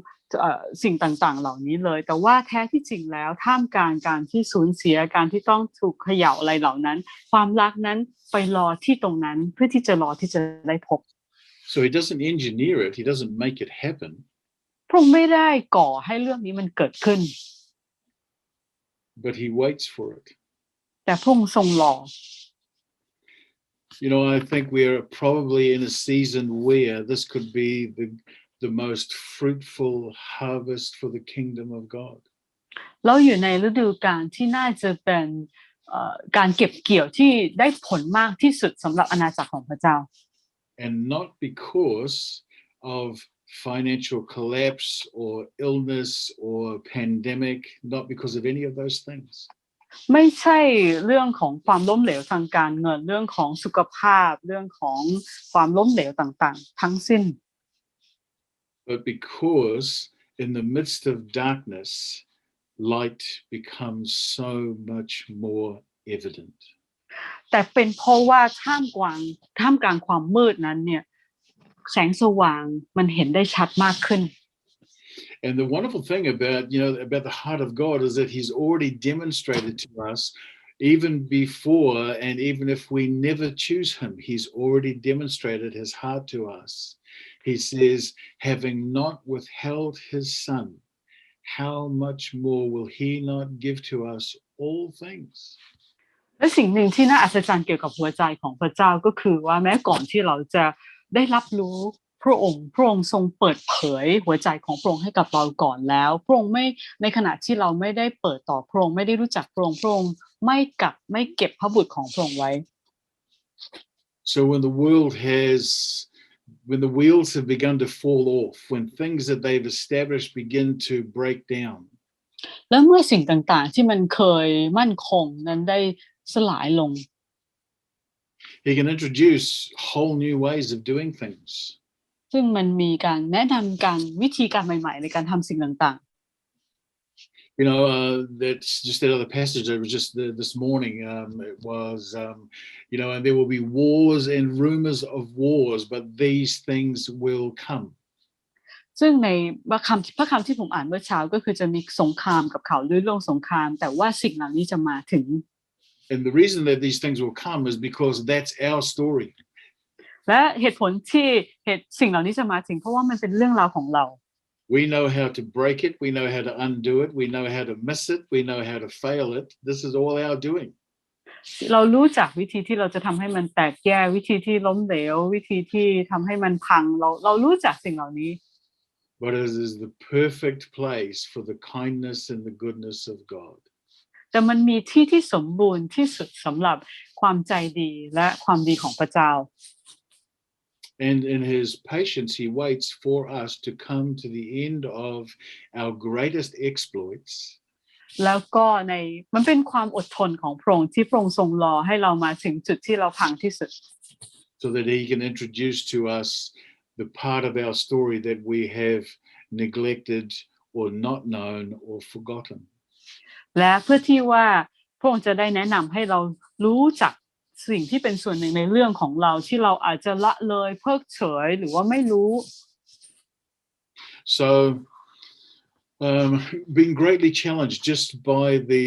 Speaker 2: สิ่งต่างๆเหล่านี้เลยแต่ว่าแท้ที่จริงแล้วท่ามกลางการที่สูญเสียการที่ต้องถูกเขย่าอะไรเหล่านั้นความรักนั้นไปรอที่ตรงนั้นเพื่อที่จะรอที่จะได้พบ
Speaker 1: So he doesn't engineer it. He doesn't make it happen.
Speaker 2: พระองค์ไม่ได้ก่อให้เรื่องนี้มันเกิดขึ้น
Speaker 1: But he waits for it.
Speaker 2: แต่พระองค์ทรงรอ
Speaker 1: I think we're probably in a season where this could be the most fruitful harvest for the kingdom of God.
Speaker 2: เราอยู่ในฤดูกาลที่น่าจะเป็นการเก็บเกี่ยวที่ได้ผลมากที่สุดสำหรับอาณาจักรของพระเจ้า
Speaker 1: And not because of financial collapse or illness or pandemic, not because of any of those things.
Speaker 2: ไม่ใช่เรื่องของความล้มเหลวทางการเงินเรื่องของสุขภาพเรื่องของความล้มเหลวต่างๆทั้งสิ้น
Speaker 1: But because in the midst of darkness, light becomes so much more evident.
Speaker 2: แต่เป็นเพราะว่าท่ามกลางความมืดนั้นเนี่ยแสงสว่างมันเห็นได้ชัดมากขึ้น
Speaker 1: And the wonderful thing about the heart of God is that he's already demonstrated to us even before, and even if we never choose him, he's already demonstrated his heart to us. He says, having not withheld his son, how much more will he not give to us all things?
Speaker 2: และสิ่งหนึ่งที่น่าอัศจรรย์เกี่ยวกับหัวใจของพระเจ้าก็คือว่าแม้ก่อนที่เราจะได้รับรู้พระองค์ทรงเปิดเผยหัวใจของพระองค์ให้กับเราก่อนแล้วพระองค์ไม่ในขณะที่เราไม่ได้เปิดต่อพระองค์ไม่ได้รู้จักพระองค์ไม่เก็บพระบุตรของพระองค์ไว้
Speaker 1: So when the world has when the wheels have begun to fall off, when things that they've established begin to break down,
Speaker 2: แล้วเมื่อสิ่งต่างๆที่มันเคยมั่นคงนั้นได้สลายลง
Speaker 1: he can introduce whole new ways of doing things.
Speaker 2: ซึ่งมันมีการแนะนำการวิธีการใหม่ๆในการทำสิ่งต่าง
Speaker 1: You know, that's just that other passage that was just this morning. It was, you know, and there will be wars and rumors of wars, but these things will come.
Speaker 2: ๆซึ่งในพระคำที่ผมอ่านเมื่อเช้าก็คือจะมีสงครามกับข่าวลือเรื่องสงครามแต่ว่าสิ่งเหล่านี้จะมาถึง
Speaker 1: And the reason that these things will come is because that's our story.
Speaker 2: และเหตุผลที่สิ่งเหล่านี้จะมาถึงเพราะว่ามันเป็นเรื่องราวของเรา
Speaker 1: We know how to break it. We know how to undo it. We know how to miss it. We know how to fail it. This is all our doing.
Speaker 2: เรารู้จักวิธีที่เราจะทำให้มันแตกแยกวิธีที่ล้มเหลววิธีที่ทำให้มันพังเรารู้จักสิ่งเหล่านี้
Speaker 1: But it is the perfect place for the kindness and the goodness of God.
Speaker 2: แต่มันมีที่ที่สมบูรณ์ที่สุดสำหรับความใจดีและความดีของพระเจ้า
Speaker 1: And in his patience, he waits for us to come to the end of our greatest exploits.
Speaker 2: แล้วก็มันเป็นความอดทนของพระองค์ที่พระองค์ทรงรอให้เรามาถึงจุดที่เราพังที่สุด
Speaker 1: So that he can introduce to us the part of our story that we have neglected or not known or forgotten.
Speaker 2: และเพื่อที่ว่าพระองค์จะได้แนะนำให้เรารู้จักสิ่งที่เป็นส่วนหนึ่งในเรื่องของเราที่เราอาจจะละเลยเพิกเฉยหรือว่าไม่รู้
Speaker 1: So being greatly challenged just by the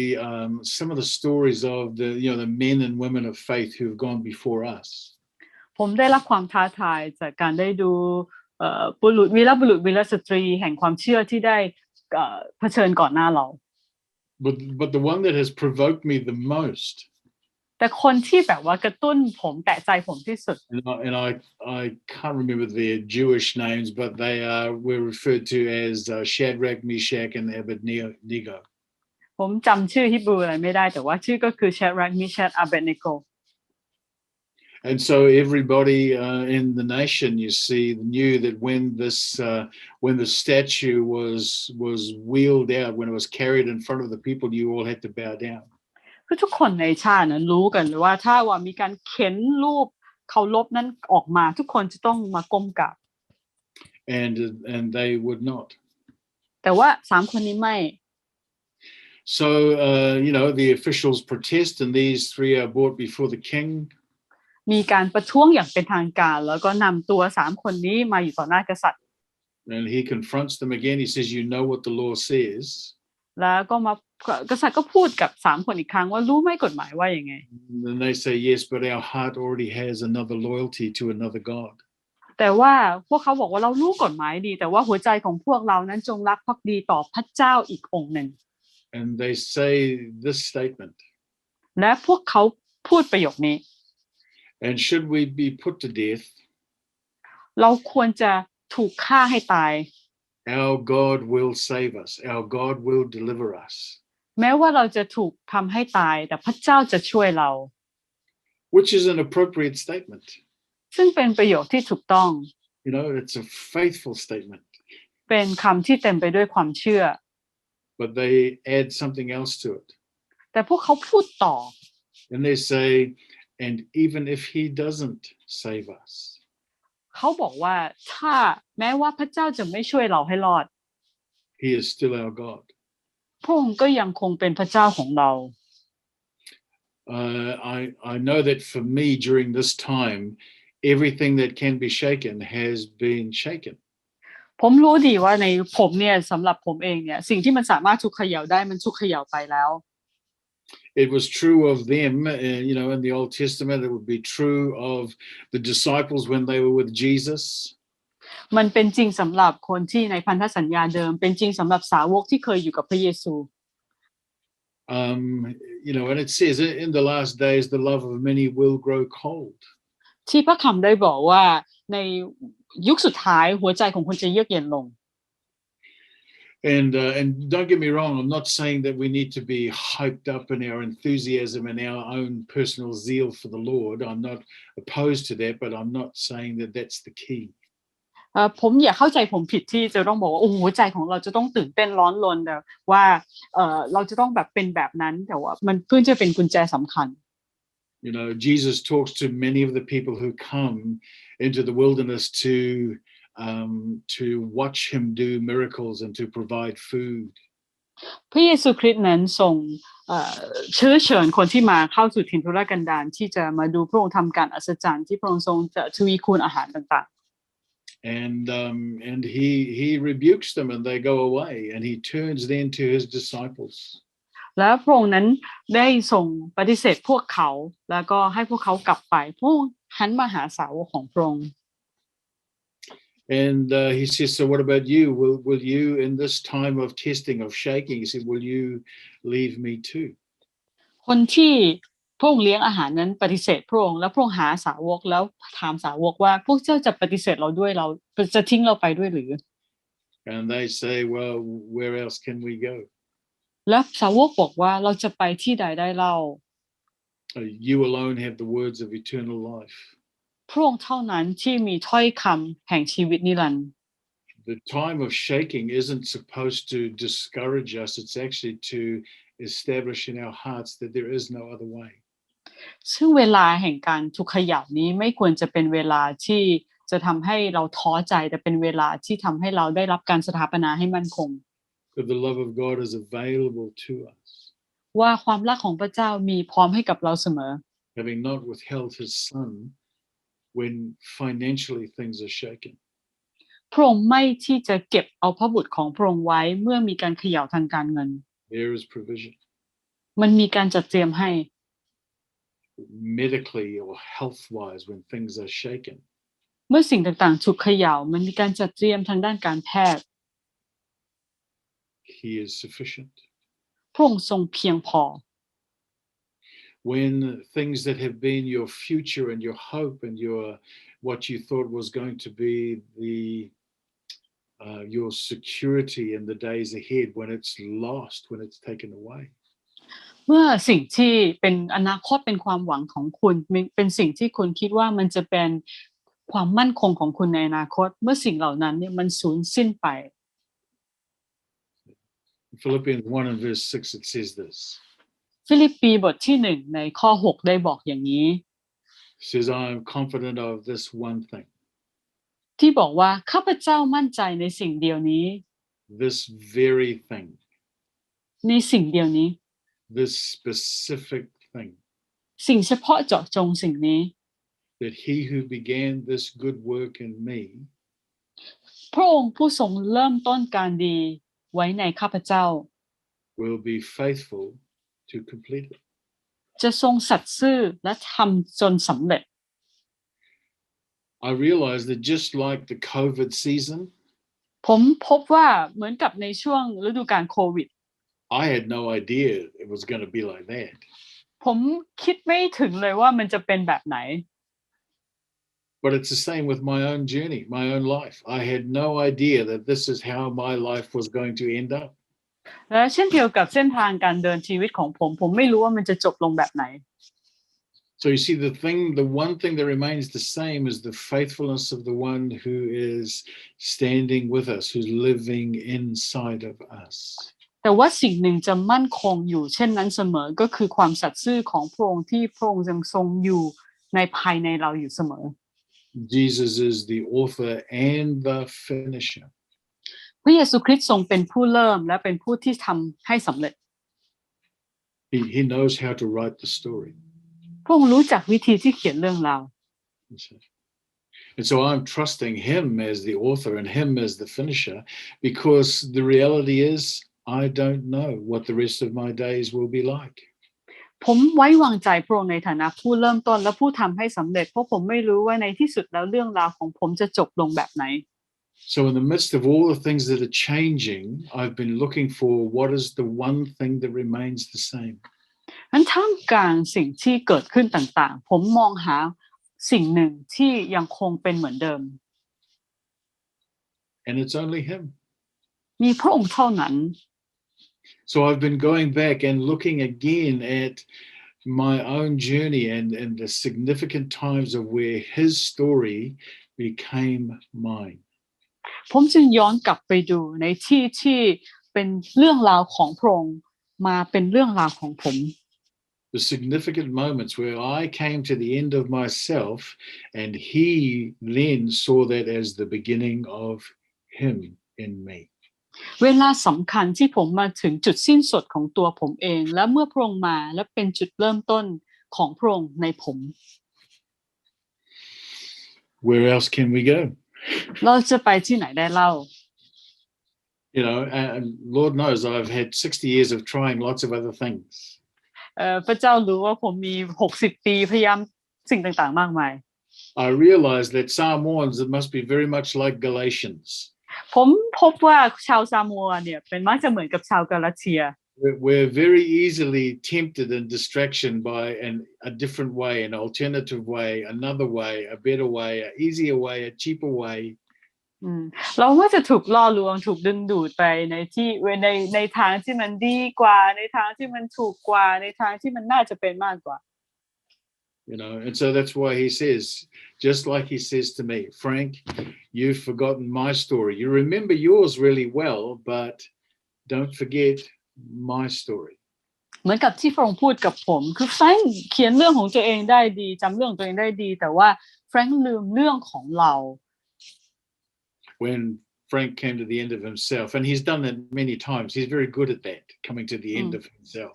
Speaker 1: some of the stories of the men and women of faith who have gone before us.
Speaker 2: ผมได้รับความท้าทายจากการได้ดูวีรบุรุษวีรสตรีแห่งความเชื่อที่ได้เผชิญก่อนหน้าเรา
Speaker 1: But the one that has provoked me the most.
Speaker 2: แต่คนที่แบบว่ากระตุ้นผมแตะใจผมที่สุด
Speaker 1: And I can't remember their Jewish names, but they were referred to as Shadrach, Meshach, and Abednego.
Speaker 2: ผมจำชื่อฮิบรูอะไรไม่ได้แต่ว่าชื่อก็คือ Shadrach, Meshach, Abednego.
Speaker 1: And so everybody in the nation, you see, knew that when the statue was wheeled out, when it was carried in front of the people, you all had to bow down.
Speaker 2: คือทุกคนในชาตินั้นรู้กันเลยว่าถ้าว่ามีการเข็นรูปเคารพนั้นออกมาทุกคนจะต้องมาก้มกราบ
Speaker 1: And they would not.
Speaker 2: แต่ว่า3คนนี้ไม่
Speaker 1: So you know, the officials protest, and these three are brought before the king.
Speaker 2: มีการประท้วงอย่างเป็นทางการแล้วก็นำตัว3คนนี้มาอยู่ต่อหน้ากษัตริย์
Speaker 1: And he confronts them again. He says, "You know what the law says."
Speaker 2: แล้วก็กษัตริย์ก็พูดกับ3คนอีกครั้งว่ารู้ไหมกฎหมายว่ายังไง
Speaker 1: And they say, "Yes, but our heart already has another loyalty to another god."
Speaker 2: แต่ว่าพวกเขาบอกว่าเรารู้กฎหมายดีแต่ว่าหัวใจของพวกเรานั้นจงรักภักดีต่อพระเจ้าอีกองค์หนึ่ง
Speaker 1: And they say this statement.
Speaker 2: และพวกเขาพูดประโยคนี้
Speaker 1: And should we be put to death,
Speaker 2: เราควรจะถูกฆ่าให้ตาย
Speaker 1: our God will save us. Our God will deliver us.
Speaker 2: แม้ว่าเราจะถูกทำให้ตายแต่พระเจ้าจะช่วยเรา
Speaker 1: Which is an appropriate statement.
Speaker 2: ซึ่งเป็นประโยคที่ถูกต้อง
Speaker 1: You know, it's a faithful statement.
Speaker 2: เป็นคำที่เต็มไปด้วยความเชื่อ
Speaker 1: But they add something else to it.
Speaker 2: แต่พวกเขาพูดต่อ
Speaker 1: And they say, and even if he doesn't save us,
Speaker 2: เขาบอกว่าถ้าแม้ว่าพระเจ้าจะไม่ช่วยเราให้รอด
Speaker 1: he is still our God.
Speaker 2: พระองค์ก็ยังคงเป็นพระเจ้าของเรา
Speaker 1: I know that for me during this time, everything that can be shaken has been shaken.
Speaker 2: ผมรู้ดีว่าในผมเนี่ยสำหรับผมเองเนี่ยสิ่งที่มันสามารถฉุกเขย่าได้มันฉุกเขย่าไปแล้ว
Speaker 1: It was true of them, you know, in the Old Testament. It would be true of the disciples when they were with Jesus.
Speaker 2: มันเป็นจริงสำหรับคนที่ในพันธสัญญาเดิมเป็นจริงสำหรับสาวกที่เคยอยู่กับพระเยซู
Speaker 1: You know, and it says in the last days, the love of many will grow cold.
Speaker 2: ที่พระคำได้บอกว่าในยุคสุดท้ายหัวใจของคนจะเยือกเย็นลง
Speaker 1: And don't get me wrong, I'm not saying that we need to be hyped up in our enthusiasm and our own personal zeal for the Lord. I'm not opposed to that, but I'm not saying that that's the key.
Speaker 2: ผมอย่าเข้าใจผมผิดที่จะต้องบอกว่าโอ้โหใจของเราจะต้องตื่นเต้นร้อนรนแต่ว่าเราจะต้องแบบเป็นแบบนั้นแต่ว่ามันเพื่อจะเป็นกุญแจสำคัญ
Speaker 1: You know, Jesus talks to many of the people who come into the wilderness to watch him do miracles and to provide food.
Speaker 2: พระเยซูคริสต์นั้นทรงเชื้อเชิญคนที่มาเข้าสู่ถิ่นทุรกันดารที่จะมาดูพระองค์ทำการอัศจรรย์ที่พระองค์ทรงจะทวีคูณอาหารต่าง
Speaker 1: And he rebukes them and they go away and he turns then to his disciples.
Speaker 2: ๆและพระองค์นั้นได้ทรงปฏิเสธพวกเขาแล้วก็ให้พวกเขากลับไปพระองค์หันมาหาสาวกของพระองค์
Speaker 1: And he says, so what about you? Will you in this time of testing, of shaking, he said, will you leave me too?
Speaker 2: คนที่พระองค์เลี้ยงอาหารนั้นปฏิเสธพระองค์แล้วพระองค์หาสาวกแล้วถามสาวกว่าพวกเจ้าจะปฏิเสธเราด้วยเราจะทิ้งเราไปด้วยหรือ
Speaker 1: And they say, well, where else can we go?
Speaker 2: และสาวกบอกว่าเราจะไปที่ใดได้เล่า
Speaker 1: You alone have the words of eternal life.
Speaker 2: พระองค์เท่านั้นที่มีถ้อยคำแห่งชีวิตนิรันดร์
Speaker 1: The time of shaking isn't supposed to discourage us. It's actually to establish in our hearts that there is no other way.
Speaker 2: ซึ่งเวลาแห่งการถูกเขย่านี้ไม่ควรจะเป็นเวลาที่จะทำให้เราท้อใจแต่เป็นเวลาที่ทำให้เราได้รับการสถาปนาให้มั่นคง
Speaker 1: That the love of God is available to us.
Speaker 2: ว่าความรักของพระเจ้ามีพร้อมให้กับเราเสมอ
Speaker 1: Having not withheld his son when financially things are shaken.
Speaker 2: พระองค์ไม่ที่จะเก็บเอาพระบุตรของพระองค์ไว้เมื่อมีการเขย่าทางการเงิน
Speaker 1: There is provision.
Speaker 2: มันมีการจัดเตรียมให้
Speaker 1: Medically or health-wise when things are shaken.
Speaker 2: เมื่อสิ่งต่างๆถูกเขย่ามันมีการจัดเตรียมทางด้านการแพทย์
Speaker 1: He is sufficient.
Speaker 2: พระองค์ทรงเพียงพอ
Speaker 1: When things that have been your future and your hope and what you thought was going to be your security in the days ahead, when it's lost, when it's taken away.
Speaker 2: เมื่อสิ่งที่เป็นอนาคตเป็นความหวังของคุณเป็นสิ่งที่คุณคิดว่ามันจะเป็นความมั่นคงของคุณในอนาคตเมื่อสิ่งเหล่านั้นเนี่ยมันสูญสิ้นไป
Speaker 1: Philippians 1 and verse 6 it says this.
Speaker 2: ฟิลิปปีบทที่1ในข้อ6ได้บอกอย่างนี้
Speaker 1: It says, I am confident of this one thing.
Speaker 2: ที่บอกว่าข้าพเจ้ามั่นใจในสิ่งเดียวนี้
Speaker 1: This very thing.
Speaker 2: ในสิ่งเดียวนี้
Speaker 1: This specific thing.
Speaker 2: สิ่งเฉพาะเจาะจงสิ่งนี้
Speaker 1: That he who began this good work in me
Speaker 2: พระองค์ผู้ทรงเริ่มต้นการดีไว้ในข้าพเจ้า
Speaker 1: will be faithful to complete it.
Speaker 2: จะทรงสัตย์ซื่อและทำจนสำเร็จ
Speaker 1: I realized that just like the COVID season,
Speaker 2: ผมพบว่าเหมือนกับในช่วงฤดูกาลโควิด
Speaker 1: I had no idea it was going to be like that.
Speaker 2: ผมคิดไม่ถึงเลยว่ามันจะเป็นแบบไหน
Speaker 1: But it's the same with my own journey, my own life. I had no idea that this is how my life was going to end up.
Speaker 2: และเช่นเดียวกับเส้นทางการเดินชีวิตของผมไม่รู้ว่ามันจะจบลงแบบไหน
Speaker 1: So you see, the one thing that remains the same is the faithfulness of the one who is standing with us, who's living inside of us.
Speaker 2: แต่ว่าสิ่งหนึ่งจะมั่นคงอยู่เช่นนั้นเสมอก็คือความสัตย์ซื่อของพระองค์ที่พระองค์ยังทรงอยู่ในภายในเราอยู่เสมอ
Speaker 1: Jesus is the author and the finisher.
Speaker 2: พระเยซูคริสต์ทรงเป็นผู้เริ่มและเป็นผู้ที่ทำให้สำเร็จ
Speaker 1: He knows how to write the story.
Speaker 2: พระองค์รู้จักวิธีที่เขียนเรื่องราว
Speaker 1: And so I'm trusting him as the author and him as the finisher because the reality is I don't know what the rest of my days will be like.
Speaker 2: ผมไว้วางใจพระองค์ในฐานะผู้เริ่มต้นและผู้ทำให้สำเร็จเพราะผมไม่รู้ว่าในที่สุดแล้วเรื่องราวของผมจะจบลงแบบไหน
Speaker 1: So in the midst of all the things that are changing, I've been looking for what is the one thing that remains the same.
Speaker 2: นั้นท่ามกลางสิ่งที่เกิดขึ้นต่างๆผมมองหาสิ่งหนึ่งที่ยังคงเป็นเหมือนเดิม
Speaker 1: And it's only him.
Speaker 2: มีพระองค์เท่านั้น
Speaker 1: So I've been going back and looking again at my own journey and the significant times of where his story became mine.
Speaker 2: ผมจึงย้อนกลับไปดูในที่ที่เป็นเรื่องราวของพระองค์มาเป็นเรื่องราวของผม
Speaker 1: The significant moments where I came to the end of myself and he then saw that as the beginning of him in me.
Speaker 2: เวลาสำคัญที่ผมมาถึงจุดสิ้นสุดของตัวผมเองและเมื่อพระองค์มาและเป็นจุดเริ่มต้นของพระองค์ในผม
Speaker 1: Where else can we go?
Speaker 2: เราจะไปที่ไหนได้เล่า
Speaker 1: You know, and Lord knows I've had 60 years of trying lots of other things.
Speaker 2: พระเจ้ารู้ว่าผมมี60 ปีพยายามสิ่งต่างๆมากมาย
Speaker 1: I realized that Samoans it must be very much like Galatians.
Speaker 2: ผมพบว่าชาวซามัวเนี่ยเป็นมักจะเหมือนกับชาวกาลาเทีย
Speaker 1: We're very easily tempted in distraction by a different way, an alternative way, another way, a better way, an easier way, a cheaper way.
Speaker 2: เราก็จะถูกล่อลวงถูกดึงดูดไปในทางที่มันดีกว่าในทางที่มันถูกกว่าในทางที่มันน่าจะเป็นมากกว่า
Speaker 1: You know, and so that's why he says, just like he says to me, Frank, you've forgotten my story. You remember yours really well, but don't forget my story.
Speaker 2: เหมือนกับที่พระองค์พูดกับผมคือแฟรงค์เขียนเรื่องของตัวเองได้ดีจำเรื่องของตัวเองได้ดีแต่ว่าแฟรงค์ลืมเรื่องของเรา
Speaker 1: When Frank came to the end of himself, and he's done that many times, he's very good at that, coming to the end of himself.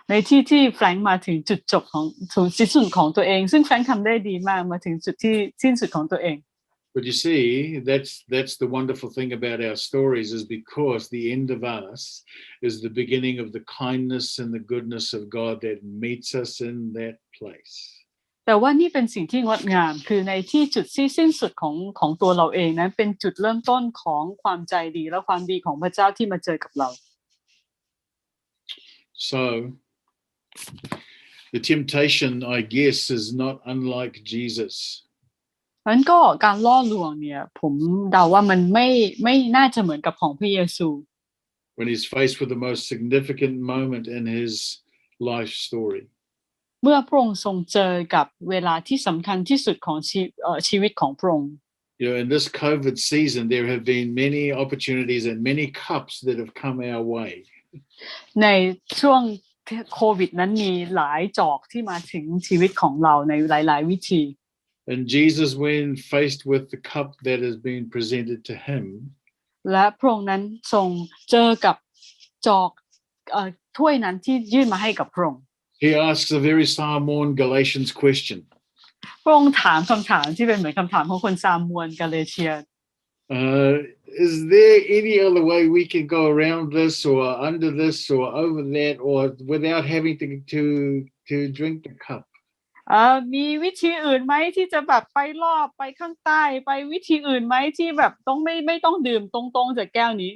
Speaker 2: ในที่แฟรงค์มาถึงจุดจบของถึงสิ้นสุดของตัวเองซึ่งแฟรงค์ทำได้ดีมากมาถึงจุดที่สิ้นสุดของตัวเอง
Speaker 1: But you see, that's the wonderful thing about our stories is because the end of us is the beginning of the kindness and the goodness of God that meets us in that place.
Speaker 2: แต่ว่านี่เป็นสิ่งที่งดงามคือในที่จุดที่สิ้นสุดของตัวเราเองนั้นเป็นจุดเริ่มต้นของความใจดีและความดีของพระเจ้าที่มาเจอกับเรา
Speaker 1: So the temptation, I guess, is not unlike Jesus.
Speaker 2: นั้นก็การล่อลวงเนี่ยผมเดาว่ามันไม่น่าจะเหมือนกับของพระเยซู
Speaker 1: When he's faced with the most significant moment in his life story.
Speaker 2: เมื่อพระองค์ทรงเจอกับเวลาที่สำคัญที่สุดของชีวิตของพระองค์
Speaker 1: You know, in this COVID season, there have been many opportunities and many cups that have come our way.
Speaker 2: ในช่วงโควิดนั้นมีหลายจอกที่มาถึงชีวิตของเราในหลายๆวิธี
Speaker 1: And Jesus, when faced with the cup that has been presented to him,
Speaker 2: และพระองค์นั้นทรงเจอกับจอกถ้วยนั้นที่ยื่นมาให้กับพระองค์
Speaker 1: he asks a very Samoan Galatians question.
Speaker 2: พระองค์ถามคำถามที่เป็นเหมือนคำถามของคนซามวนกาเลเชีย
Speaker 1: Is there any other way we can go around this or under this or over that or without having to drink the cup?
Speaker 2: มีวิธีอื่นไหมที่จะแบบไปรอบไปข้างใต้ไปวิธีอื่นไหมที่แบบต้องไม่ต้องดื่มตรงๆจากแก้วนี้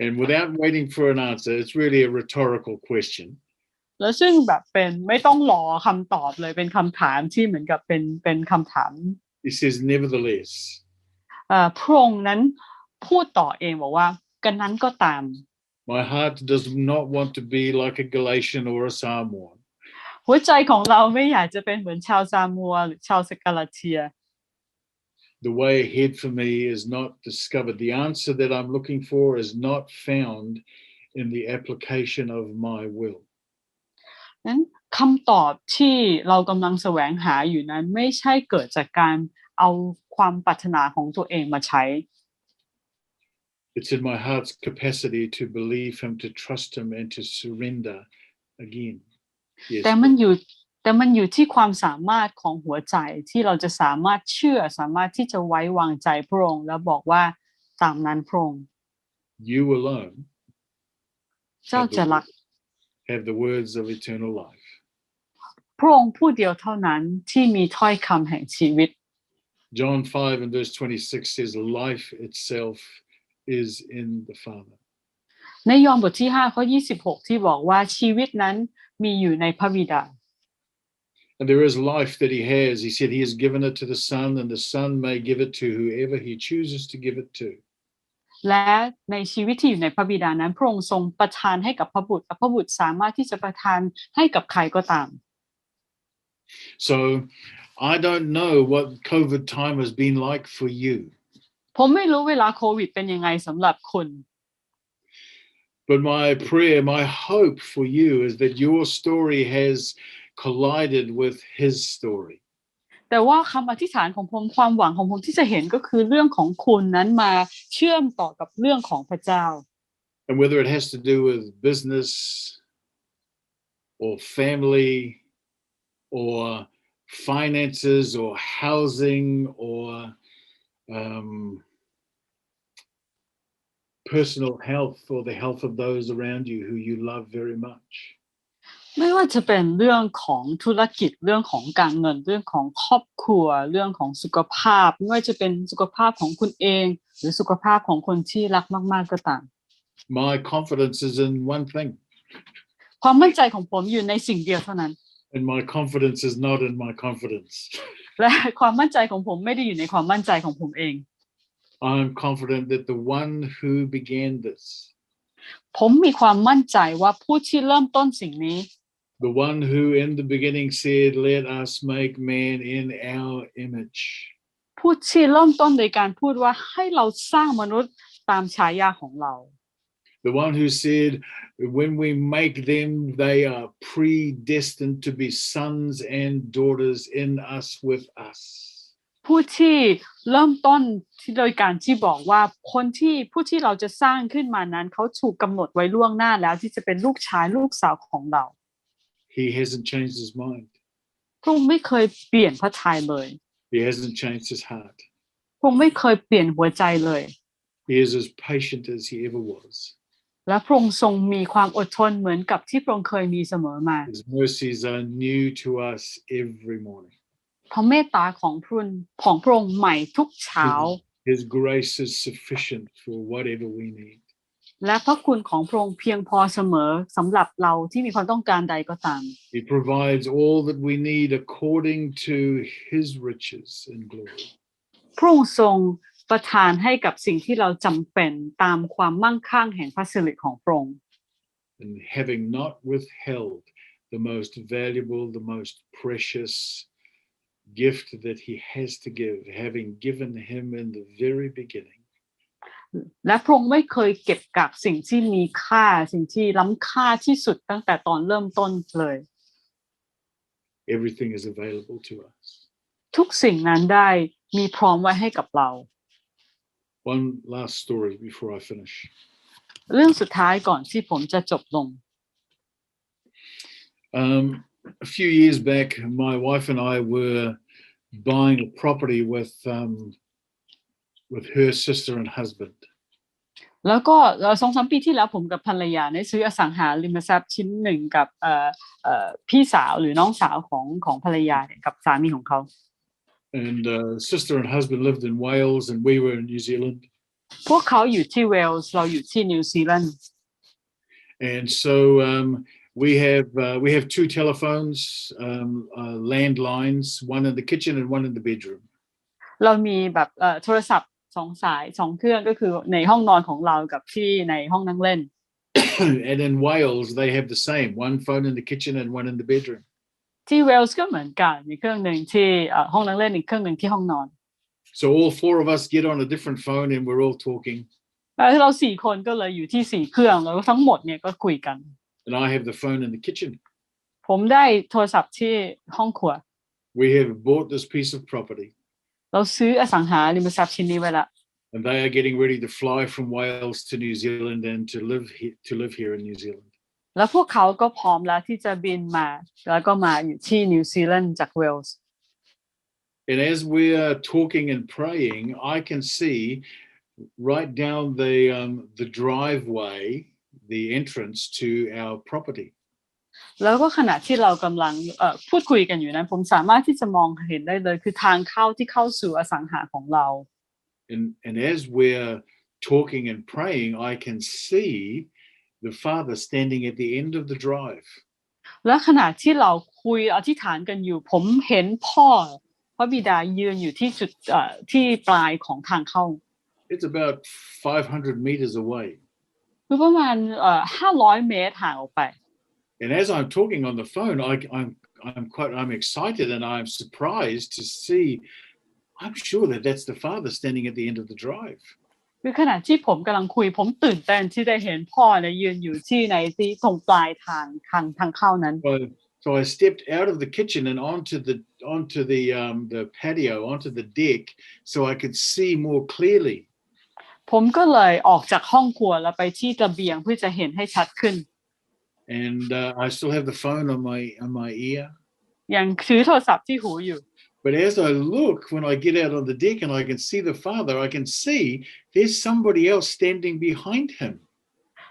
Speaker 1: And without waiting for an answer, it's really a rhetorical question.
Speaker 2: แล้วซึ่งแบบเป็นไม่ต้องรอคำตอบเลยเป็นคำถามที่เหมือนกับเป็นคำถาม
Speaker 1: He says, nevertheless.
Speaker 2: พระองค์นั้นพูดต่อเองบอกว่ากันนั้นก็ตาม
Speaker 1: My heart does not want to be like a Galatian or a Samoan.
Speaker 2: หัวใจของเราไม่อยากจะเป็นเหมือนชาวซามัวหรือชาวสกาลาเทีย
Speaker 1: The way ahead for me is not discovered. The answer that I'm looking for is not found in the application of my will.
Speaker 2: นั้นคำตอบที่เรากำลังแสวงหาอยู่นั้นไม่ใช่เกิดจากการเอาความปรารถนาของตัวเองมาใช้
Speaker 1: It's in my heart's capacity to believe him, to trust him, and to surrender again. Yes.
Speaker 2: แต่มันอยู่ที่ความสามารถของหัวใจที่เราจะสามารถเชื่อสามารถที่จะไว้วางใจพระองค์แล้วบอกว่าตามนั้นพระองค์
Speaker 1: You alone
Speaker 2: เจ้าจะรัก
Speaker 1: have the words of eternal life.
Speaker 2: พระองค์ผู้เดียวเท่านั้นที่มีถ้อยคำแห่งชีวิต
Speaker 1: John 5 and verse 26 says life itself is in the Father.
Speaker 2: ในยอห์นบทที่5ข้อ26ที่บอกว่าชีวิตนั้นมีอยู่ในพระบิดา
Speaker 1: And there is life that he has. He said he has given it to the Son, and the Son may give it to whoever he chooses to give it to.
Speaker 2: และในชีวิตที่อยู่ในพระบิดานั้นพระองค์ทรงประทานให้กับพระบุตรและพระบุตรสามารถที่จะประทานให้กับใครก็ตาม
Speaker 1: So I don't know what COVID time has been like for you.
Speaker 2: ผมไม่รู้เวลาโควิดเป็นยังไงสำหรับคุณ
Speaker 1: But my prayer, my hope for you is that your story has collided with his story.
Speaker 2: แต่ว่าคำอธิษฐานของผมความหวังของผมที่จะเห็นก็คือเรื่องของคุณนั้นมาเชื่อมต่อกับเรื่องของพระเจ้า
Speaker 1: And whether it has to do with business or family or finances or housing or personal health or the health of those around you who you love very much.
Speaker 2: ไม่ว่าจะเป็นเรื่องของธุรกิจเรื่องของการเงินเรื่องของครอบครัวเรื่องของสุขภาพไม่ว่าจะเป็นสุขภาพของคุณเองหรือสุขภาพของคนที่รักมากๆก็ตาม
Speaker 1: My confidence is in one thing.
Speaker 2: ความมั่นใจของผมอยู่ในสิ่งเดียวเท่านั้น
Speaker 1: And my confidence is not in my confidence.
Speaker 2: และความมั่นใจของผมไม่ได้อยู่ในความมั่นใจของผมเอง
Speaker 1: I'm confident that the one who began this,
Speaker 2: ผมมีความมั่นใจว่าผู้ที่เริ่มต้นสิ่งนี้
Speaker 1: the one who in the beginning said, "Let us make man in our image,"
Speaker 2: ผู้ที่เริ่มต้นโดยการพูดว่าให้เราสร้างมนุษย์ตามฉายาของเรา
Speaker 1: the one who said, "When we make them, they are predestined to be sons and daughters in us with us."
Speaker 2: ผู้ที่เริ่มต้นที่โดยการที่บอกว่าผู้ที่เราจะสร้างขึ้นมานั้นเขาถูกกำหนดไว้ล่วงหน้าแล้วที่จะเป็นลูกชายลูกสาวของเรา
Speaker 1: He hasn't changed his mind.
Speaker 2: พระองค์ไม่เคยเปลี่ยนพระทัยเลย
Speaker 1: He hasn't changed his heart.
Speaker 2: พระองค์ไม่เคยเปลี่ยนหัวใจเลย
Speaker 1: He is as patient as he ever was.
Speaker 2: และพระองค์ทรงมีความอดทนเหมือนกับที่พระองค์เคยมีเสมอมา
Speaker 1: His mercies are new to us every morning.
Speaker 2: พระเมตตาของพระองค์ใหม่ทุกเช้า
Speaker 1: His grace is sufficient for whatever we need.
Speaker 2: และพระคุณของพระองค์เพียงพอเสมอสำหรับเราที่มีความต้องการใดก็ตาม
Speaker 1: He provides all that we need according to his riches and glory.
Speaker 2: พระองค์ทรงประทานให้กับสิ่งที่เราจำเป็นตามความมั่งคั่งแห่งพระสิริของพระองค์
Speaker 1: And having not withheld the most valuable, the most precious gift that he has to give, having given him in the very beginning.
Speaker 2: และพระองค์ไม่เคยเก็บกักสิ่งที่มีค่าสิ่งที่ล้ำค่าที่สุดตั้งแต่ตอนเริ่มต้นเลย
Speaker 1: Everything is available to us.
Speaker 2: ทุกสิ่งนั้นได้มีพร้อมไว้ให้กับเรา
Speaker 1: One last story before I finish.
Speaker 2: เรื่องสุดท้ายก่อนที่ผมจะจบลง
Speaker 1: A few years back, my wife and I were buying a property with her sister and husband.
Speaker 2: แล้วก็2-3 ปีที่แล้วผมกับภรรยาได้ซื้ออสังหาริมทรัพย์ชิ้นหนึ่งกับพี่สาวหรือน้องสาวของภรรยากับสามีของเขา
Speaker 1: And sister and husband lived in Wales and we were in New Zealand.
Speaker 2: พวกเขาอยู่ที่เวลส์เราอยู่ที่นิวซีแลนด์
Speaker 1: And so we have two telephones, landlines, one in the kitchen and one in the bedroom.
Speaker 2: เรามีแบบโทรศัพท์2 สาย2 เครื่องก็คือในห้องนอนของเรากับที่ในห้องนั่งเล่น
Speaker 1: And in Wales they have the same, one phone in the kitchen and one in the bedroom.
Speaker 2: ที่เวลส์ก็เหมือนกันมีเครื่องหนึ่งที่ห้องนั่งเล่นอีกเครื่องหนึ่งที่ห้องนอน
Speaker 1: So all 4 of us get on a different phone and we're all talking.
Speaker 2: แล้วเรา4 คนก็เลยอยู่ที่4 เครื่องแล้วทั้งหมดเนี่ยก็คุยกัน
Speaker 1: And I have the phone in the kitchen.
Speaker 2: ผมได้โทรศัพท์ที่ห้องครัว
Speaker 1: We have bought this piece of property.
Speaker 2: เราซื้ออสังหาริมทรัพย์ชิ้นนี้ไว้ละ
Speaker 1: And they are getting ready to fly from Wales to New Zealand and to live here in New Zealand.
Speaker 2: แล้วพวกเขาก็พร้อมแล้วที่จะบินมาแล้วก็มาอยู่ที่นิวซีแลนด์จากเวลส์
Speaker 1: And as we are talking and praying, I can see right down the driveway, the entrance to our property.
Speaker 2: แล้วก็ขณะที่เรากำลังพูดคุยกันอยู่นั้นผมสามารถที่จะมองเห็นได้เลยคือทางเข้าที่เข้าสู่อสังหาของเรา
Speaker 1: And as we're talking and praying, I can see the father standing at the end of the drive.
Speaker 2: และขณะที่เราคุยอธิษฐานกันอยู่ผมเห็นพ่อพระบิดายืนอยู่ที่จุดที่ปลายของทางเข้า
Speaker 1: It's about 500 meters away.
Speaker 2: คือประมาณ500 เมตรห่างออกไป
Speaker 1: And as I'm talking on the phone, I'm excited and I'm surprised to see I'm sure that that's the father standing at the end of the drive.
Speaker 2: คือขณะที่ผมกำลังคุยผมตื่นเต้นที่ได้เห็นพ่อเนี่ยยืนอยู่ที่ในที่ตรงปลายทางเข้านั้น
Speaker 1: So I stepped out of the kitchen and onto the patio, onto the deck, so I could see more clearly.
Speaker 2: ผมก็เลยออกจากห้องครัวแล้วไปที่ระเบียงเพื่อจะเห็นให้ชัดขึ้น
Speaker 1: And I still have the phone on my ear.
Speaker 2: ยังถือโทรศัพท์ที่หูอยู่
Speaker 1: But as I look, when I get out on the deck and I can see the father, I can see there's somebody else standing behind him.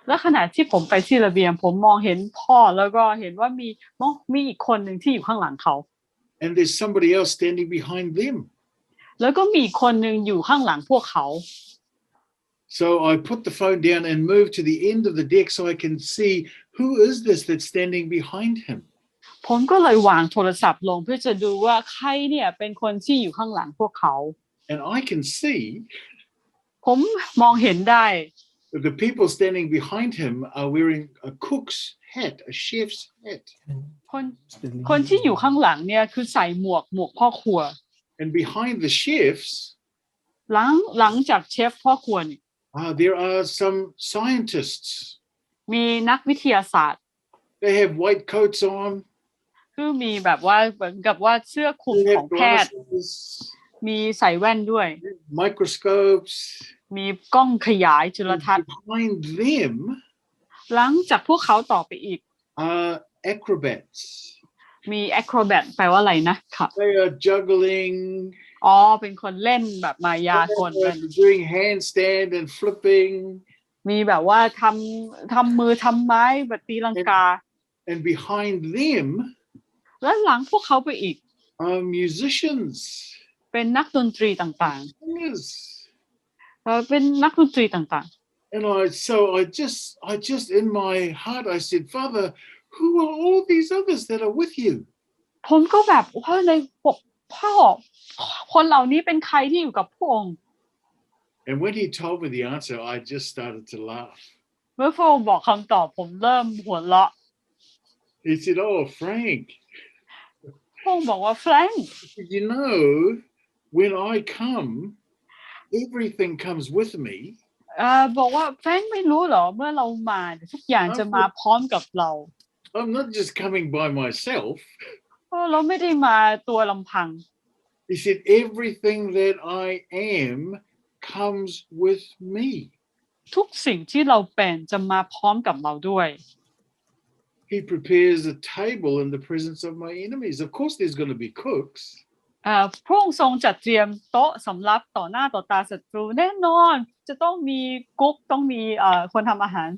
Speaker 2: แล้วขณะที่ผมไปที่ระเบียงผมมองเห็นพ่อแล้วก็เห็นว่ามีอีกคนหนึ่งที่อยู่ข้างหลังเขา
Speaker 1: And there's somebody else standing behind them.
Speaker 2: แล้วก็มีอีกคนหนึ่งอยู่ข้างหลังพวกเขา
Speaker 1: So I put the phone down and moved to the end of the deck so I can see who is this that's standing behind him.
Speaker 2: ผมก็เลยวางโทรศัพท์ลงเพื่อจะดูว่าใครเนี่ยเป็นคนที่อยู่ข้างหลังพวกเขา
Speaker 1: And I can see
Speaker 2: ผมมองเห็นได้
Speaker 1: that the people standing behind him are wearing a cook's hat, a chef's hat.
Speaker 2: คนที่อยู่ข้างหลังเนี่ยคือใส่หมวกพ่อครัว
Speaker 1: And behind the chefs,
Speaker 2: หลังจากเชฟพ่อครัวนี่
Speaker 1: there are some scientists.
Speaker 2: มีนักวิทยาศาสตร์
Speaker 1: They have white coats on.
Speaker 2: คือมีแบบว่าเหมือนกับว่าเสื้อคลุม
Speaker 1: They
Speaker 2: ขอ
Speaker 1: have
Speaker 2: งแพทย์
Speaker 1: glasses,
Speaker 2: มีใส่แว่นด้วย
Speaker 1: microscopes.
Speaker 2: มีกล้องขยายจุลทรรศน์
Speaker 1: Behind them
Speaker 2: หลังจากพวกเขาต่อไปอีก
Speaker 1: are acrobats.
Speaker 2: มี acrobat แปลว่าอะไรนะครับ
Speaker 1: They are juggling.
Speaker 2: อ๋อเป็นคนเล่นแบบมายากล
Speaker 1: Doing handstand and flipping.
Speaker 2: มีแบบว่าทำมือทำไม้แบบตีลังกา
Speaker 1: And behind them
Speaker 2: และหลังพวกเขาไปอีก
Speaker 1: are musicians.
Speaker 2: เป็นนักดนตรีต่าง
Speaker 1: Singers.
Speaker 2: ๆเป็นนักดนตรีต่าง
Speaker 1: And I just in my heart I said, Father, who are all these others that are with you?
Speaker 2: ๆผมก็แบบว่าในพ่อคนเหล่านี้เป็นใครที่อยู่กับพระองค์
Speaker 1: And when he told me the answer, I just started to laugh.
Speaker 2: เมื่อพระองค์บอกคำตอบผมเริ่มหัวเราะ
Speaker 1: He said, "Oh, Frank,
Speaker 2: พระองค์บอกว่าแฟรงค์
Speaker 1: you know, when I come, everything comes with me."
Speaker 2: บอกว่าแฟรงค์ไม่รู้เหรอเมื่อเรามาทุกอย่างจะมาพร้อมกับเรา
Speaker 1: I'm not just coming by myself.
Speaker 2: เราไม่ได้มาตัวลำพัง
Speaker 1: He said, everything that I am comes with me.
Speaker 2: ทุกสิ่งที่เราเป็นจะมาพร้อมกับเราด้วย
Speaker 1: He prepares a table in the presence of my enemies. Of course, there's going to be cooks.
Speaker 2: พระองค์ทรงจัดเตรียมโต๊ะสำหรับต่อหน้าต่อตาศัตรูแน่นอนจะต้องมีกุ๊กต้องมีคนทำอาหาร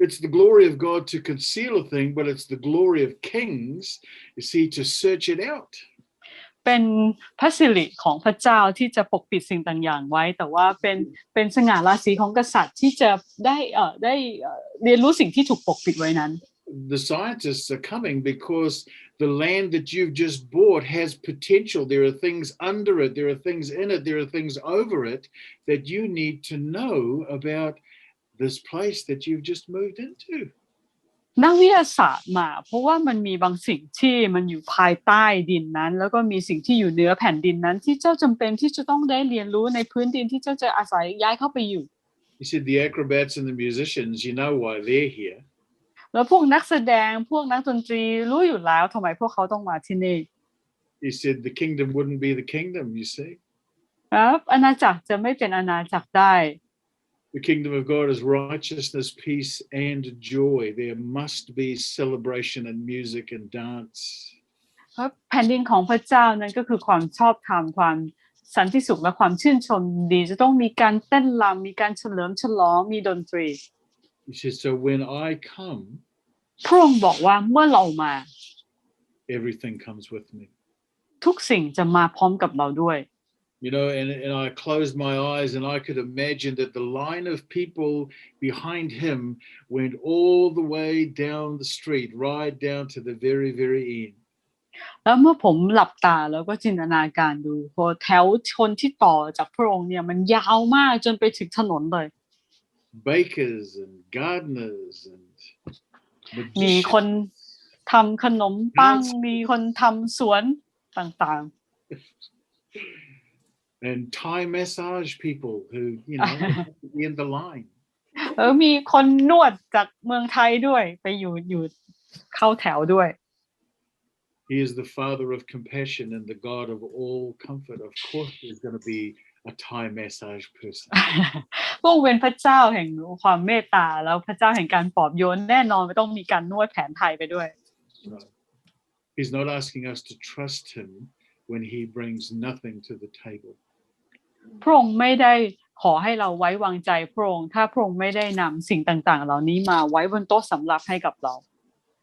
Speaker 1: It's the glory of God to conceal a thing, but it's the glory of kings, you see, to search it out.
Speaker 2: เป็นพระสิริของพระเจ้าที่จะปกปิดสิ่งต่างๆไว้แต่ว่าเป็นสง่าราศีของกษัตริย์ที่จะได้เรียนรู้สิ่งที่ถูกปกปิดไว้นั้น
Speaker 1: The scientists are coming because the land that you've just bought has potential. There are things under it, there are things in it, there are things over it that you need to know about this place that you've just moved into.
Speaker 2: นักวิทยาศาสตร์มาเพราะว่ามันมีบางสิ่งที่มันอยู่ภายใต้ดินนั้นแล้วก็มีสิ่งที่อยู่เหนือแผ่นดินนั้นที่เจ้าจำเป็นที่จะต้องได้เรียนรู้ในพื้นดินที่เจ้าจะอาศัยย้ายเข้าไปอยู่
Speaker 1: He said the acrobats and the musicians, you know why they're here.
Speaker 2: แล้วพวกนักแสดงพวกนักดนตรีรู้อยู่แล้วทำไมพวกเขาต้องมาที่นี่
Speaker 1: He said the kingdom wouldn't be the kingdom, you see.
Speaker 2: อาณาจักรจะไม่เป็นอาณาจักรได้
Speaker 1: The kingdom of God is righteousness, peace, and joy. There must be celebration and music and dance.
Speaker 2: แผ่นดินของพระเจ้านั้นก็คือความชอบธรรมความสันติสุขและความชื่นชมดีจะต้องมีการเต้นรำมีการเฉลิมฉลองมีดนตรี
Speaker 1: He said, so when I come,
Speaker 2: พระองค์บอกว่าเมื่อเรามา
Speaker 1: everything comes with me.
Speaker 2: ทุกสิ่งจะมาพร้อมกับเราด้วย
Speaker 1: You know, and I closed my eyes and I could imagine that the line of people behind him went all the way down the street, right down to the very, very end.
Speaker 2: แล้วเมื่อผมหลับตาแล้วก็จินตนาการดูพอแถวชนที่ต่อจากพระองค์เนี่ยมันยาวมากจนไปถึงถนนเลย
Speaker 1: Bakers and gardeners and
Speaker 2: มีคนทำขนมปังมีคนทำสวนต่าง
Speaker 1: and Thai massage people who, in the line.
Speaker 2: มีคนนวดจากเมืองไทยด้วยไปอยู่เข้าแถวด้วย
Speaker 1: He is the Father of compassion and the God of all comfort. Of course, there's going to be a Thai massage person.
Speaker 2: พระองค์เป็นพระเจ้าแห่งความเมตตาแล้วพระเจ้าแห่งการปลอบโยนแน่นอนไม่ต้องมีการนวดแผนไทยไปด้วย
Speaker 1: He's not asking us to trust him when he brings nothing to the table.
Speaker 2: พระองค์ไม่ได้ขอให้เราไว้วางใจพระองค์ถ้าพระองค์ไม่ได้นำสิ่งต่างๆเหล่านี้มาไว้บนโต๊ะสำรับให้กับเรา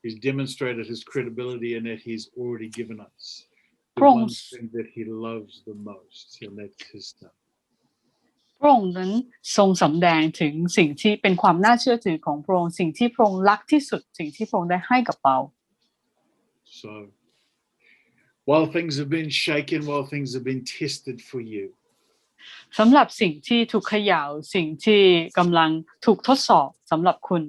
Speaker 1: He's demonstrated his credibility in that he's already given us the one thing that he loves the most, and that's his son.
Speaker 2: พระองค์นั้นทรงสำแดงถึงสิ่งที่เป็นความน่าเชื่อถือของพระองค์สิ่งที่พระองค์รักที่สุดสิ่งที่พระองค์ได้ให้กับเรา
Speaker 1: So while things have been shaken, while things have been tested for you,
Speaker 2: สำหรับสิ่งที่ถูกเขย่าสิ่งที่กำลังถูกทดสอบสำหรับคุณ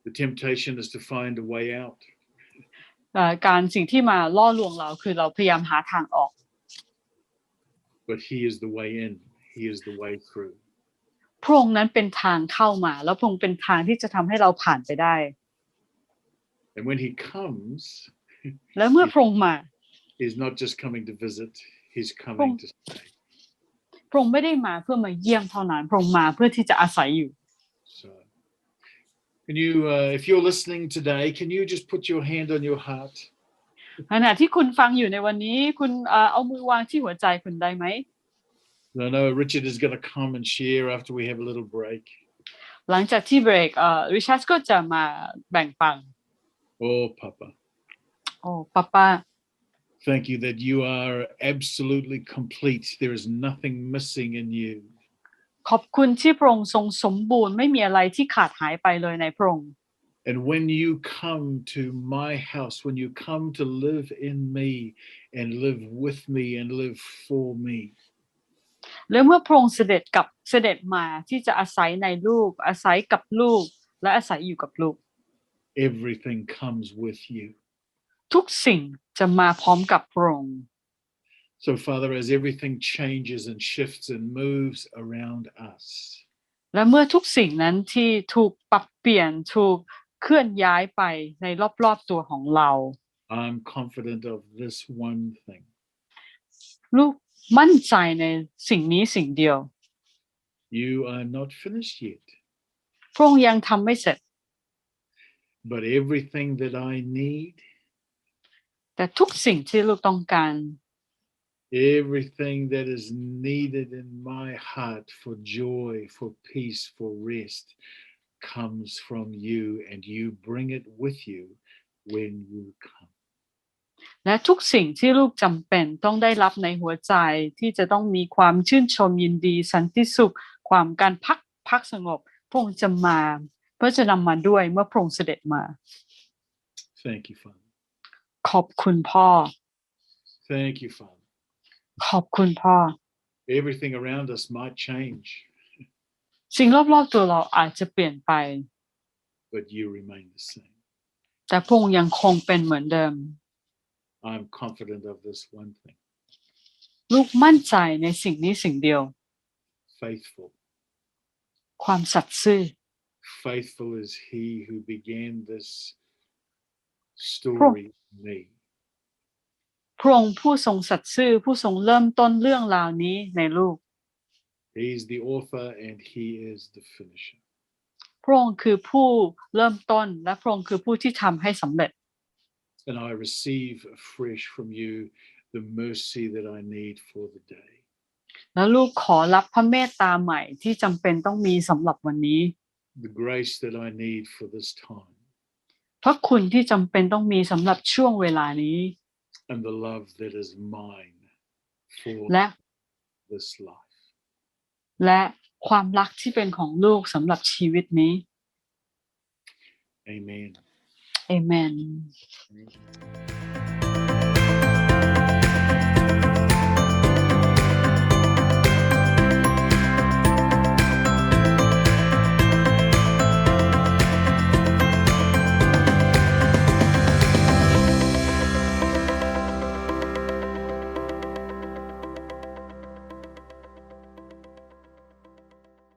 Speaker 1: the temptation is to find a way out.
Speaker 2: การสิ่งที่มาล่อลวงเราคือเราพยายามหาทางออก
Speaker 1: But he is the way in. He is the way through.
Speaker 2: พระองค์นั้นเป็นทางเข้ามาแล้วพระองค์เป็นทางที่จะทำให้เราผ่านไปได้
Speaker 1: And when he comes,
Speaker 2: และเมื่อพระองค์มา
Speaker 1: he's not just coming to visit, he's coming to stay.
Speaker 2: พระองค์ไม่ได้มาเพื่อมาเยี่ยมเท่านั้นพระองค์มาเพื่อที่จะอาศัยอยู่
Speaker 1: So, can you, if you're listening today, can you just put your hand on your heart?
Speaker 2: ขณะที่คุณฟังอยู่ในวันนี้คุณเอามือวางที่หัวใจคุณได้ไหม
Speaker 1: I know Richard is going to come and share after we have a little break.
Speaker 2: หลังจากที่เบรกริชาร์ดก็จะมาแบ่งปัน
Speaker 1: Oh, Papa.
Speaker 2: โอ้ป้า
Speaker 1: Thank you that you are absolutely complete. There is nothing missing in you.
Speaker 2: ขอบคุณที่พระองค์ทรงสมบูรณ์ไม่มีอะไรที่ขาดหายไปเลยในพระองค์
Speaker 1: And when you come to my house, when you come to live in me and live with me and live for me,
Speaker 2: และเมื่อพระองค์เสด็จมาที่จะอาศัยในลูกอาศัยกับลูกและอาศัยอยู่กับลูก
Speaker 1: everything comes with you.
Speaker 2: ทุกสิ่งจะมาพร้อมกับพระองค์
Speaker 1: So, Father, as everything changes and shifts and moves around us,
Speaker 2: และเมื่อทุกสิ่งนั้นที่ถูกปรับเปลี่ยนถูกเคลื่อนย้ายไปในรอบๆตัวของเรา
Speaker 1: I'm confident of this one thing.
Speaker 2: ลูกมั่นใจในสิ่งนี้สิ่งเดียว
Speaker 1: You are not finished yet,
Speaker 2: พระองค์ยังทำไม่เสร็จ
Speaker 1: but everything that I need,
Speaker 2: แต่ทุกสิ่งที่ลูกต้องการ
Speaker 1: everything that is needed in my heart for joy, for peace, for rest, comes from you, and you bring it with you when you come.
Speaker 2: และทุกสิ่งที่ลูกจำเป็นต้องได้รับในหัวใจที่จะต้องมีความชื่นชมยินดีสันติสุขความการพักสงบพระองค์จะมาเพื่อจะนำมาด้วยเมื่อพระองค์เสด็จมา
Speaker 1: Thank you, Father.
Speaker 2: ขอบคุณพ่อ
Speaker 1: Thank you, Father.
Speaker 2: ขอบคุณพ่อ
Speaker 1: Everything around us might change,
Speaker 2: สิ่งรอบๆตัวเราอาจจะเปลี่ยนไป
Speaker 1: but you remain the same.
Speaker 2: แต่พระองค์ยังคงเป็นเหมือนเดิม
Speaker 1: I'm confident of this one thing.
Speaker 2: ลูกมั่นใจในสิ่งนี้สิ่งเดียว
Speaker 1: Faithful.
Speaker 2: ความสัตย์ซื่อ
Speaker 1: Faithful is he who began this story in me.
Speaker 2: พระองค์ผู้ทรงสัตย์ซื่อผู้ทรงเริ่มต้นเรื่องราวนี้ในลูก
Speaker 1: He's the author and he is the finisher.
Speaker 2: พระองค์คือผู้เริ่มต้นและพระองค์คือผู้ที่ทำให้สำเร็จ
Speaker 1: And I receive afresh from you the mercy that I need for the day.
Speaker 2: แล้วลูกขอรับพระเมตตาใหม่ที่จำเป็นต้องมีสำหรับวันนี้
Speaker 1: The grace that I need for this time.
Speaker 2: พระคุณที่จำเป็นต้องมีสำหรับช่วงเวลานี้
Speaker 1: And the love that is mine for
Speaker 2: และ
Speaker 1: this life.
Speaker 2: และความรักที่เป็นของลูกสำหรับชีวิตนี้
Speaker 1: Amen.
Speaker 2: Amen